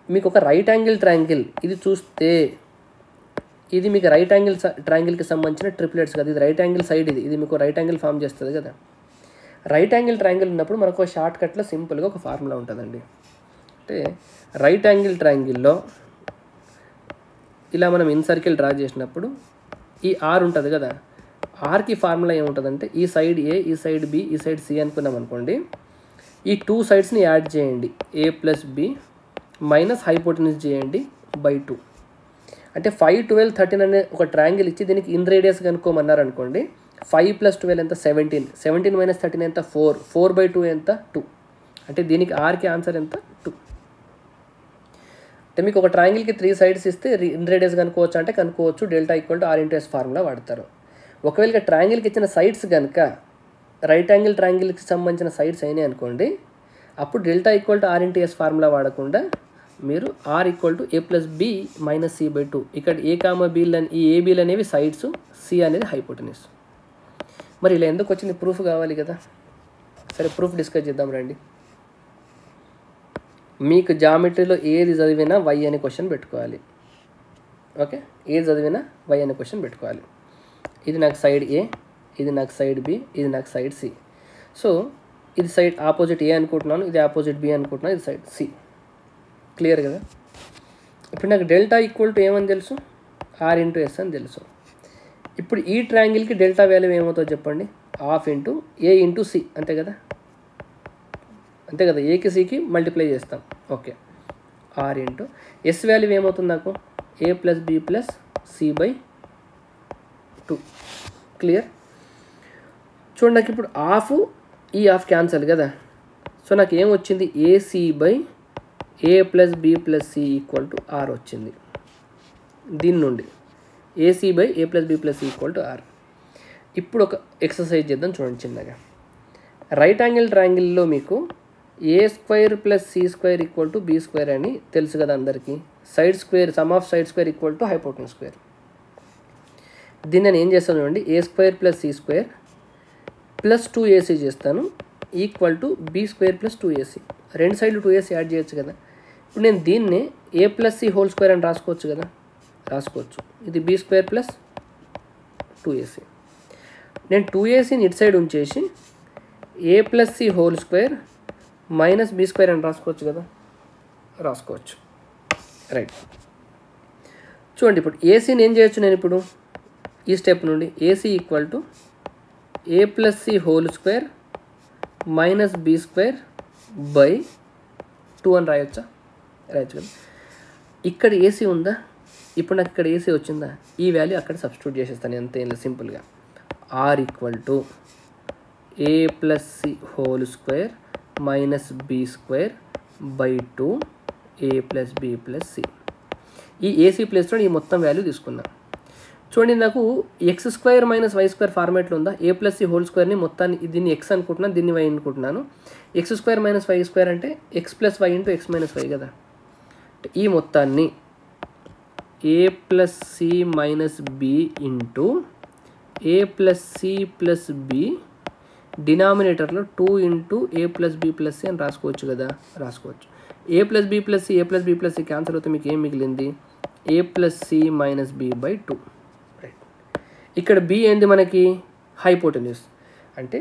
మీకు ఒక రైట్ యాంగిల్ ట్రయాంగిల్ ఇది చూస్తే ఇది మీకు రైట్ యాంగిల్ ట్రయాంగిల్కి సంబంధించిన ట్రిప్లెట్స్ కదా. ఇది రైట్ యాంగిల్ సైడ్, ఇది మీకు రైట్ యాంగిల్ ఫామ్ చేస్తుంది కదా. రైట్ యాంగిల్ ట్రయాంగిల్ ఉన్నప్పుడు మనకు షార్ట్ కట్లో సింపుల్గా ఒక ఫార్ములా ఉంటుందండి. అంటే రైట్ యాంగిల్ ట్రయాంగిల్లో ఇలా మనం ఇన్ సర్కిల్ డ్రా చేసినప్పుడు ఈ ఆర్ ఉంటుంది కదా, ఆర్కి ఫార్ములా ఏముంటుందంటే ఈ సైడ్ ఏ, ఈ సైడ్ బి, ఈ సైడ్ సి అనుకున్నాం అనుకోండి. ఈ 2 సైడ్స్ని యాడ్ చేయండి, ఏ ప్లస్ బి మైనస్ హైపోటెన్యూస్ చేయండి బై 2. అంటే 5, 12, 13 అనే ఒక ట్రయాంగిల్ ఇచ్చి దీనికి ఇన్ రేడియస్ కనుక్కోమన్నారు అనుకోండి. 5 + 12 ఎంత 17, 17 - 13 ఎంత 4, 4/2 ఎంత 2, అంటే దీనికి ఆర్కి ఆన్సర్ ఎంత 2. అంటే మీకు ఒక ట్రయాంగిల్కి 3 సైడ్స్ ఇస్తే రేడియస్ కనుక్కోవచ్చు అంటే కనుక్కోవచ్చు. డెల్టా = R × S ఫార్ములా వాడతారు. ఒకవేళ ట్రయాంగిల్కి ఇచ్చిన సైడ్స్ కనుక రైట్ యాంగిల్ ట్రయాంగిల్కి సంబంధించిన సైడ్స్ అయినాయి అనుకోండి, అప్పుడు డెల్టా = R × S ఫార్ములా వాడకుండా మీరు R = A + B - C/2. ఇక్కడ A, B ఈ ABలు అనేవి సైడ్స్, C అనేది హైపోటెన్యూస్. మరి ఇలా ఎందుకు వచ్చింది? ప్రూఫ్ కావాలి కదా. సరే, ప్రూఫ్ డిస్కస్ చేద్దాం రండి. మీకు జామెట్రీలో ఏది చదివినా Y అనే క్వశ్చన్ పెట్టుకోవాలి. ఓకే, ఏది చదివినా Y అనే క్వశ్చన్ పెట్టుకోవాలి. ఇది నాకు సైడ్ A, ఇది నాకు సైడ్ B, ఇది నాకు సైడ్ C. సో ఇది సైడ్ ఆపోజిట్ A అనుకుంటున్నాను, ఇది ఆపోజిట్ B అనుకుంటున్నాను, ఇది సైడ్ C. క్లియర్ కదా. ఇప్పుడు నాకు డెల్టా = ఏమని తెలుసు? R × S అని తెలుసు. ఇప్పుడు ఈ ట్రయాంగిల్కి డెల్టా వాల్యూ ఏమవుతుందో చెప్పండి. ½ × A × C అంతే కదా. అంతే కదా, ఏకి సికి మల్టిప్లై చేస్తాం. ఓకే, R × S వాల్యూ ఏమవుతుంది నాకు? A + B + C/2. క్లియర్. చూడండి, నాకు ఇప్పుడు హాఫ్ ఈ హాఫ్ క్యాన్సల్ కదా. సో నాకు ఏమొచ్చింది? AC/A + B + C = R వచ్చింది. దీని నుండి AC/A + B + C = R. ఇప్పుడు ఒక ఎక్సర్సైజ్ చేద్దాం చూడండి చిన్నగా. రైట్ యాంగిల్ ట్రయాంగిల్లో మీకు A² + C² = B² అని తెలుసు కదా అందరికీ. Side square, some of side square = hypotenuse square. దీన్ని నేను ఏం చేస్తాను చూడండి, A² + C² + 2AC చేస్తాను = B² + 2AC. రెండు సైడ్లు 2AC యాడ్ చేయొచ్చు కదా. ఇప్పుడు నేను దీన్ని A + C² అని రాసుకోవచ్చు కదా. రాసుకోవచ్చు. ఇది B² + 2AC. నేను 2ACని ఇటు సైడ్ ఉంచేసి A + C² - B² అని రాసుకోవచ్చు కదా. రాసుకోవచ్చు. రైట్. చూడండి, ఇప్పుడు ఏసీని ఏం చేయొచ్చు నేను ఇప్పుడు ఈ స్టెప్ నుండి? AC = A + C² - B²/2 అని రాయొచ్చా? రాయొచ్చు కదా. ఇక్కడ ఏసీ ఉందా? ఇప్పుడు నాకు ఇక్కడ ఏసీ వచ్చిందా? ఈ వాల్యూ అక్కడ సబ్స్టిట్యూట్ చేసేస్తాను అంతే, సింపుల్గా. R = A + C² - B²/2 A + B + C. ఈ ఏసీ ప్లేస్లో ఈ మొత్తం వాల్యూ తీసుకున్నా. చూడండి, నాకు x² - y² ఫార్మేట్లో ఉందా? A + C² మొత్తాన్ని, దీన్ని x అనుకుంటున్నాను, దీన్ని y అనుకుంటున్నాను. x² - y² అంటే x + y × x - y కదా. ఈ మొత్తాన్ని A + C - B × A + C + B డినామినేటర్లో 2 × A + B + C అని రాసుకోవచ్చు కదా. రాసుకోవచ్చు. A + B + C, A + B + C cancel అవుతే మీకు ఏం మిగిలింది? A + C - B/2. రైట్. ఇక్కడ B ఏంది మనకి? హైపోటెన్యూస్. అంటే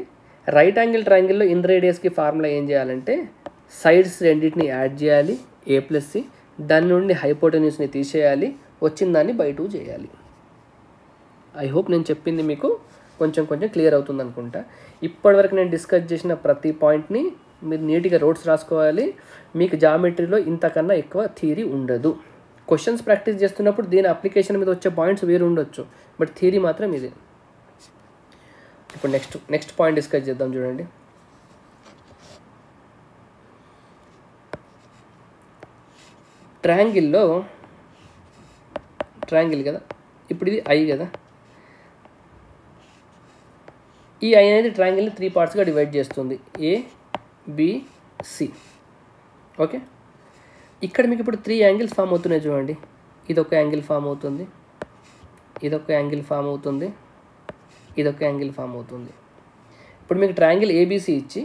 రైట్ యాంగిల్ ట్రయాంగిల్లో ఇన్ రేడియస్కి ఫార్ములా ఏం చేయాలంటే సైడ్స్ రెండింటిని యాడ్ చేయాలి A + C, దాని నుండి హైపోటెన్యూస్ని తీసేయాలి, వచ్చిన దాన్ని /2 చేయాలి. ఐ హోప్ నేను చెప్పింది మీకు కొంచెం క్లియర్ అవుతుంది అనుకుంటా. ఇప్పటివరకు నేను డిస్కస్ చేసిన ప్రతి పాయింట్ని మీరు నీట్గా నోట్స్ రాసుకోవాలి. మీకు జామెట్రీలో ఇంతకన్నా ఎక్కువ థియరీ ఉండదు. క్వశ్చన్స్ ప్రాక్టీస్ చేస్తున్నప్పుడు దీని అప్లికేషన్ మీద వచ్చే పాయింట్స్ వేరు ఉండొచ్చు, బట్ థియరీ మాత్రం ఇదే. ఇప్పుడు నెక్స్ట్ పాయింట్ డిస్కస్ చేద్దాం చూడండి. ట్రయాంగిల్ కదా, ఇప్పుడు ఇది I కదా. ఈ I అనేది ట్రయాంగిల్ని 3 పార్ట్స్గా డివైడ్ చేస్తుంది, A, B, C. ఓకే, ఇక్కడ మీకు ఇప్పుడు 3 యాంగిల్స్ ఫామ్ అవుతున్నాయి చూడండి. ఇదొక యాంగిల్ ఫామ్ అవుతుంది, ఇదొక యాంగిల్ ఫామ్ అవుతుంది, ఇదొక యాంగిల్ ఫామ్ అవుతుంది. ఇప్పుడు మీకు ట్రయాంగిల్ ABC ఇచ్చి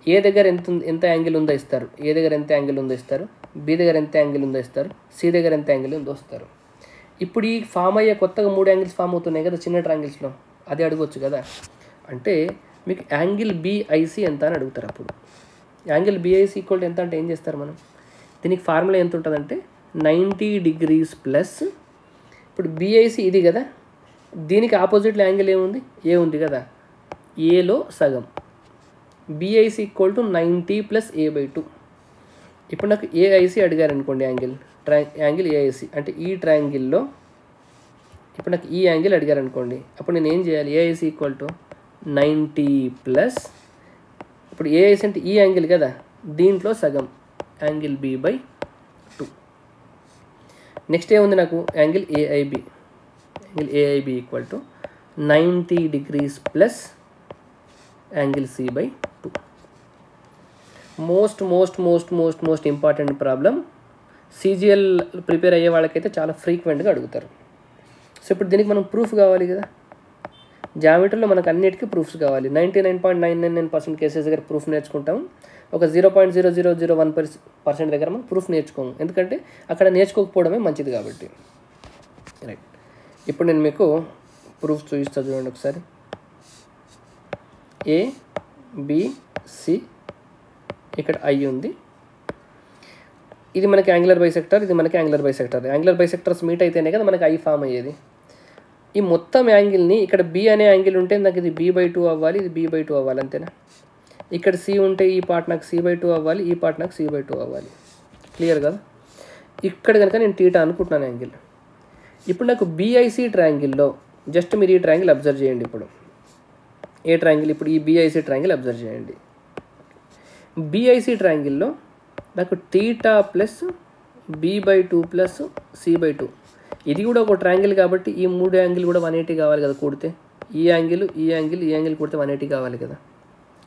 ఏ దగ్గర ఎంత యాంగిల్ ఉందో ఇస్తారు, ఏ దగ్గర ఎంత యాంగిల్ ఉందో ఇస్తారు, B దగ్గర ఎంత యాంగిల్ ఉందో ఇస్తారు, C దగ్గర ఎంత యాంగిల్ ఉందో ఇస్తారు. ఇప్పుడు ఈ ఫామ్ అయ్యే కొత్తగా 3 యాంగిల్స్ ఫామ్ అవుతున్నాయి కదా చిన్న ట్రయాంగిల్స్లో, అది అడగవచ్చు కదా. అంటే మీకు యాంగిల్ BIC ఎంత అని అడుగుతారు. అప్పుడు యాంగిల్ BIC = ఎంత అంటే ఏం చేస్తారు మనం? దీనికి ఫార్ములా ఎంత ఉంటుందంటే 90 degrees ప్లస్, ఇప్పుడు BIC ఇది కదా, దీనికి ఆపోజిట్లో యాంగిల్ ఏముంది? A ఉంది కదా, ఏలో సగం. BIC = 90 + A/2. ఇప్పుడు నాకు AIC అడిగారు అనుకోండి, యాంగిల్ AIC అంటే ఈ ట్రయాంగిల్లో ఇప్పుడు నాకు ఈ యాంగిల్ అడిగారు అనుకోండి, అప్పుడు నేను ఏం చేయాలి? ఏఐస్ ఈక్వల్ టు 90 ప్లస్, ఇప్పుడు ఏఐస్ అంటే ఈ యాంగిల్ కదా, దీంట్లో సగం యాంగిల్ B/2. నెక్స్ట్ ఏముంది నాకు? Angle AIB. Angle AIB equal to 90 degrees plus angle C/2. Most important problem. CGL prepare అయ్యే వాళ్ళకైతే చాలా ఫ్రీక్వెంట్గా అడుగుతారు. సో ఇప్పుడు దీనికి మనం ప్రూఫ్ కావాలి కదా. జామెట్రీలో మనకు అన్నిటికీ ప్రూఫ్స్ కావాలి. 99.999% కేసెస్ దగ్గర ప్రూఫ్ నేర్చుకుంటాం. ఒక 0.0001% దగ్గర మనం ప్రూఫ్ నేర్చుకోము, ఎందుకంటే అక్కడ నేర్చుకోకపోవడమే మంచిది కాబట్టి. రైట్, ఇప్పుడు నేను మీకు ప్రూఫ్ చూపిస్తాను, చూడండి ఒకసారి. ABC, ఇక్కడ I ఉంది. ఇది మనకి యాంగులర్ బైసెక్టర్, ఇది మనకి angular bisector. Angular bisectors meet అయితేనే కదా మనకి I ఫామ్ అయ్యేది. ఈ మొత్తం యాంగిల్ని ఇక్కడ B అనే యాంగిల్ ఉంటే నాకు ఇది B/2 అవ్వాలి, ఇది B/2 అవ్వాలి, అంతేనా? ఇక్కడ C ఉంటే ఈ పార్ట్ నాకు C/2 అవ్వాలి, ఈ పార్ట్ నాకు C/2 అవ్వాలి. క్లియర్ కదా? ఇక్కడ కనుక నేను థీటా అనుకుంటున్నాను యాంగిల్. ఇప్పుడు నాకు BIC ట్రయాంగిల్లో జస్ట్ మీరు ఈ ట్రయాంగిల్ అబ్జర్వ్ చేయండి. ఇప్పుడు ఏ ట్రయాంగిల్? ఇప్పుడు ఈ BIC ట్రయాంగిల్ అబ్జర్వ్ చేయండి. BIC ట్రయాంగిల్లో నాకు theta plus B/2 plus C/2, ఇది కూడా ఒక ట్రయాంగిల్ కాబట్టి ఈ మూడు యాంగిల్ కూడా 180 కావాలి కదా కూడితే. ఈ యాంగిల్ కూడితే 180 కావాలి కదా,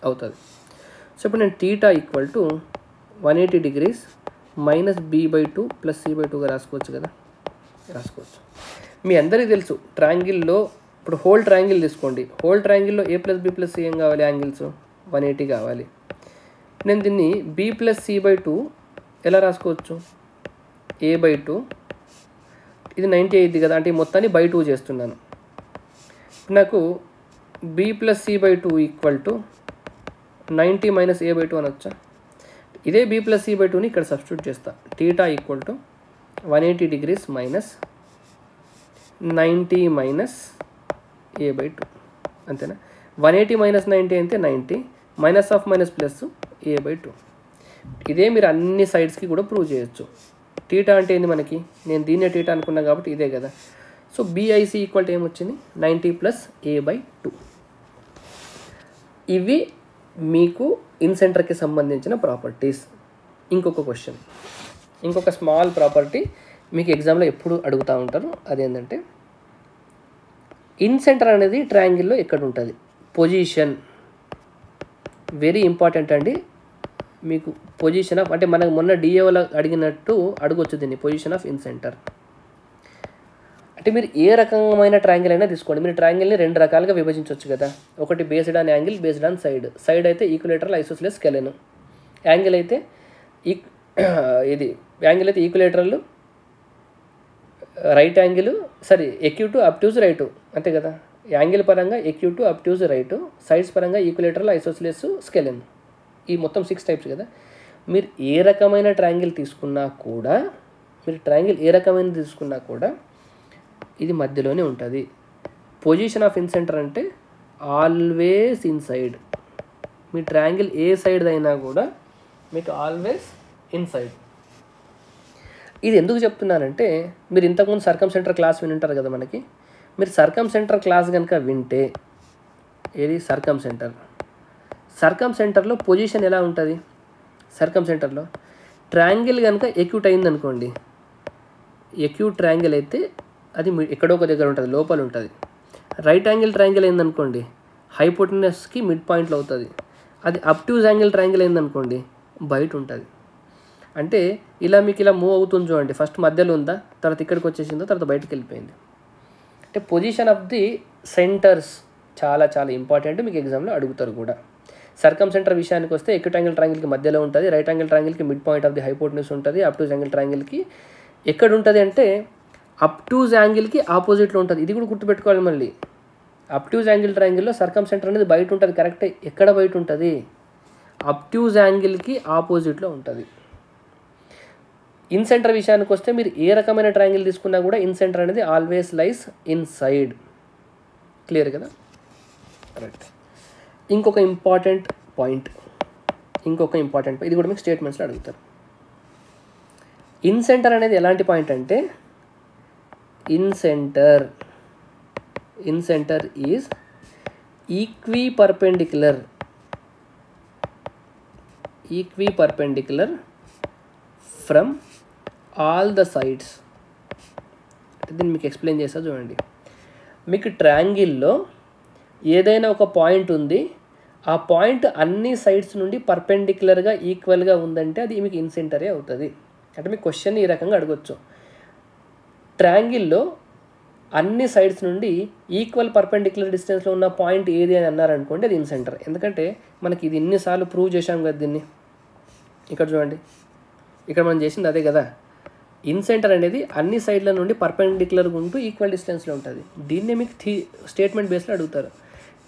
అవుతుంది. సో ఇప్పుడు నేను theta equal to 180 degrees minus B/2 plus C/2గా రాసుకోవచ్చు కదా, రాసుకోవచ్చు. మీ అందరికీ తెలుసు ట్రయాంగిల్లో, ఇప్పుడు హోల్ ట్రయాంగిల్ తీసుకోండి. హోల్ ట్రయాంగిల్లో A plus B plus C ఏం కావాలి? యాంగిల్స్ 180 కావాలి. నేను దీన్ని B ప్లస్ C/2 ఎలా రాసుకోవచ్చు? A/2, ఇది 90 అయింది కదా, అంటే మొత్తాన్ని by2 చేస్తున్నాను. నాకు B plus C/2 equal to 90 minus A/2 అనొచ్చా? ఇదే B ప్లస్ C/2ని ఇక్కడ సబ్స్టిట్యూట్ చేస్తా. Theta equal to 180 degrees minus 90 minus A/2, అంతేనా? 180 మైనస్ 90 అంటే 90, minus of minus plus A/2. ఇదే మీరు అన్ని సైడ్స్కి కూడా ప్రూవ్ చేయొచ్చు. థీటా అంటే ఏంది మనకి? నేను దీన్నే థీటా అనుకున్నా కాబట్టి ఇదే కదా. సో BIC ఈక్వల్ టు ఏమొచ్చింది? 90 ప్లస్ A/2. ఇవి మీకు ఇన్సెంటర్కి సంబంధించిన ప్రాపర్టీస్. ఇంకొక క్వశ్చన్, ఇంకొక స్మాల్ ప్రాపర్టీ మీకు ఎగ్జామ్లో ఎప్పుడు అడుగుతూ ఉంటారు. అదేంటంటే ఇన్సెంటర్ అనేది ట్రయాంగిల్లో ఎక్కడ ఉంటుంది? పొజిషన్ వెరీ ఇంపార్టెంట్ అండి. మీకు పొజిషన్ ఆఫ్, అంటే మనకు మొన్న డిఏలో అడిగినట్టు అడగొచ్చు దీన్ని, పొజిషన్ ఆఫ్ ఇన్సెంటర్. అంటే మీరు ఏ రకమైన ట్రయాంగిల్ అయినా తీసుకోండి. మీరు ట్రయాంగిల్ని రెండు రకాలుగా విభజించవచ్చు కదా. ఒకటి based on angle, based on side. Side అయితే ఈక్యులేటరల్, ఐసోస్సిలేస్, స్కెలెన్. యాంగిల్ అయితే యాంగిల్ అయితే equilateral, right angle, acute, అబ్ట్యూజ్, right, అంతే కదా. యాంగిల్ పరంగా ఎక్యూట్, అబ్ట్యూజ్, రైట్. సైడ్స్ పరంగా ఈక్యులేటరల్, ఐసోస్సిలేస్, స్కెలెన్. ఈ మొత్తం 6 టైప్స్ కదా. మీరు ఏ రకమైన ట్రయాంగిల్ తీసుకున్నా కూడా, ఇది మధ్యలోనే ఉంటుంది. పొజిషన్ ఆఫ్ ఇన్సెంటర్ అంటే ఆల్వేస్ ఇన్సైడ్. మీ ట్రయాంగిల్ ఏ సైడ్ అయినా కూడా మీకు ఆల్వేస్ ఇన్సైడ్. ఇది ఎందుకు చెప్తున్నానంటే, మీరు ఇంతకుముందు సర్కమ్ సెంటర్ క్లాస్ వింటారు కదా మనకి. మీరు సర్కమ్ సెంటర్ క్లాస్ కనుక వింటే, ఏది సర్కమ్ సెంటర్లో పొజిషన్ ఎలా ఉంటుంది? సర్కమ్ సెంటర్లో ట్రయాంగిల్ కనుక ఎక్యూట్ అయిందనుకోండి, ఎక్యూట్ ట్రయాంగిల్ అయితే అది ఎక్కడో ఒక దగ్గర ఉంటుంది, లోపల ఉంటుంది. రైట్ యాంగిల్ ట్రయాంగిల్ అయిందనుకోండి, హైపోటెనస్కి మిడ్ పాయింట్లో అవుతుంది. అది అబ్ట్యూజ్ యాంగిల్ ట్రయాంగిల్ అయిందనుకోండి, బయట ఉంటుంది. అంటే ఇలా మీకు ఇలా మూవ్ అవుతుంది చూడండి. ఫస్ట్ మధ్యలో ఉందా, తర్వాత ఇక్కడికి వచ్చేసిందో, తర్వాత బయటకు వెళ్ళిపోయింది. అంటే పొజిషన్ ఆఫ్ ది సెంటర్స్ చాలా చాలా ఇంపార్టెంట్, మీకు ఎగ్జామ్లో అడుగుతారు కూడా. సర్కమ్ సెంటర్ విషయానికి వస్తే ఎక్యూట్ యాంగిల్ ట్రయాంగిల్కి మధ్యలో ఉంటుంది, రైట్ యాంగిల్ ట్రయాంగిల్కి mid point of the hypotenuse ఉంటుంది, అబ్ట్యూజ్ యాంగిల్ ట్రయాంగిల్కి ఎక్కడ ఉంటుంది అంటే అబ్ట్యూజ్ యాంగిల్కి ఆపోజిట్లో ఉంటుంది. ఇది కూడా గుర్తుపెట్టుకోవాలి మళ్ళీ. అబ్ట్యూజ్ యాంగిల్ ట్రయాంగిల్లో సర్కమ్ సెంటర్ అనేది బయట ఉంటుంది, కరెక్టే. ఎక్కడ బయట ఉంటుంది? అబ్ట్యూజ్ యాంగిల్కి ఆపోజిట్లో ఉంటుంది. ఇన్సెంటర్ విషయానికి వస్తే మీరు ఏ రకమైన ట్రయాంగిల్ తీసుకున్నా కూడా ఇన్సెంటర్ అనేది ఆల్వేస్ లైస్ ఇన్సైడ్. క్లియర్ కదా? రైట్. ఇంకొక ఇంపార్టెంట్ పాయింట్, ఇది కూడా మీకు స్టేట్మెంట్స్లో అడుగుతారు. ఇన్సెంటర్ అనేది ఎలాంటి పాయింట్ అంటే, ఇన్సెంటర్ in centre is equi perpendicular from all the sides. దీన్ని మీకు ఎక్స్ప్లెయిన్ చేస్తా చూడండి. మీకు ట్రయాంగిల్లో ఏదైనా ఒక పాయింట్ ఉంది, ఆ పాయింట్ అన్ని సైడ్స్ నుండి పర్పెండిక్యులర్గా ఈక్వల్గా ఉందంటే అది మీకు ఇన్సెంటరే అవుతుంది. అంటే మీకు క్వశ్చన్ ఈ రకంగా అడగొచ్చు. ట్రయాంగిల్లో అన్ని సైడ్స్ నుండి ఈక్వల్ పర్పెండిక్యులర్ డిస్టెన్స్లో ఉన్న పాయింట్ ఏది అని అన్నారనుకోండి, అది ఇన్సెంటర్. ఎందుకంటే మనకి ఇది ఎన్నిసార్లు ప్రూవ్ చేశాం కదా దీన్ని. ఇక్కడ చూడండి, ఇక్కడ మనం చేసింది అదే కదా. ఇన్సెంటర్ అనేది అన్ని సైడ్ల నుండి పర్పెండిక్యులర్గా ఉంటూ ఈక్వల్ డిస్టెన్స్లో ఉంటుంది. దీన్నే మీకు స్టేట్మెంట్ బేస్లో అడుగుతారు.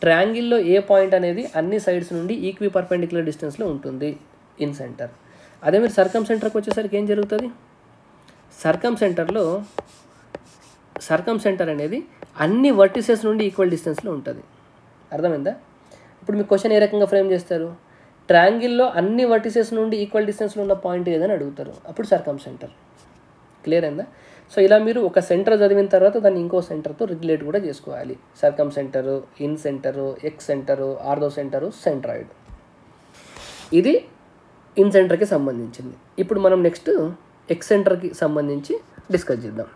ట్రయాంగిల్లో ఏ పాయింట్ అనేది అన్ని సైడ్స్ నుండి ఈక్వి పర్పెండిక్యులర్ డిస్టెన్స్లో ఉంటుంది, ఇన్సెంటర్. అదే మీరు సర్కమ్ సెంటర్కి వచ్చేసరికి ఏం జరుగుతుంది? సర్కమ్ సెంటర్ అనేది అన్ని వర్టిసెస్ నుండి ఈక్వల్ డిస్టెన్స్లో ఉంటుంది. అర్థమైందా? ఇప్పుడు మీ క్వశ్చన్ ఏ రకంగా ఫ్రేమ్ చేస్తారు? ట్రయాంగిల్లో అన్ని వర్టిసెస్ నుండి ఈక్వల్ డిస్టెన్స్లో ఉన్న పాయింట్ ఏదని అడుగుతారు, అప్పుడు సర్కమ్ సెంటర్. క్లియర్ అయిందా? సో ఇలా మీరు ఒక సెంటర్ చదివిన తర్వాత దాన్ని ఇంకో సెంటర్తో రిలేట్ కూడా చేసుకోవాలి. Circumcentre, incentre, excentre, orthocentre, centroid. ఇది ఇన్ సెంటర్కి సంబంధించింది. ఇప్పుడు మనం నెక్స్ట్ ఎక్స్ సెంటర్కి సంబంధించి డిస్కస్ చేద్దాం.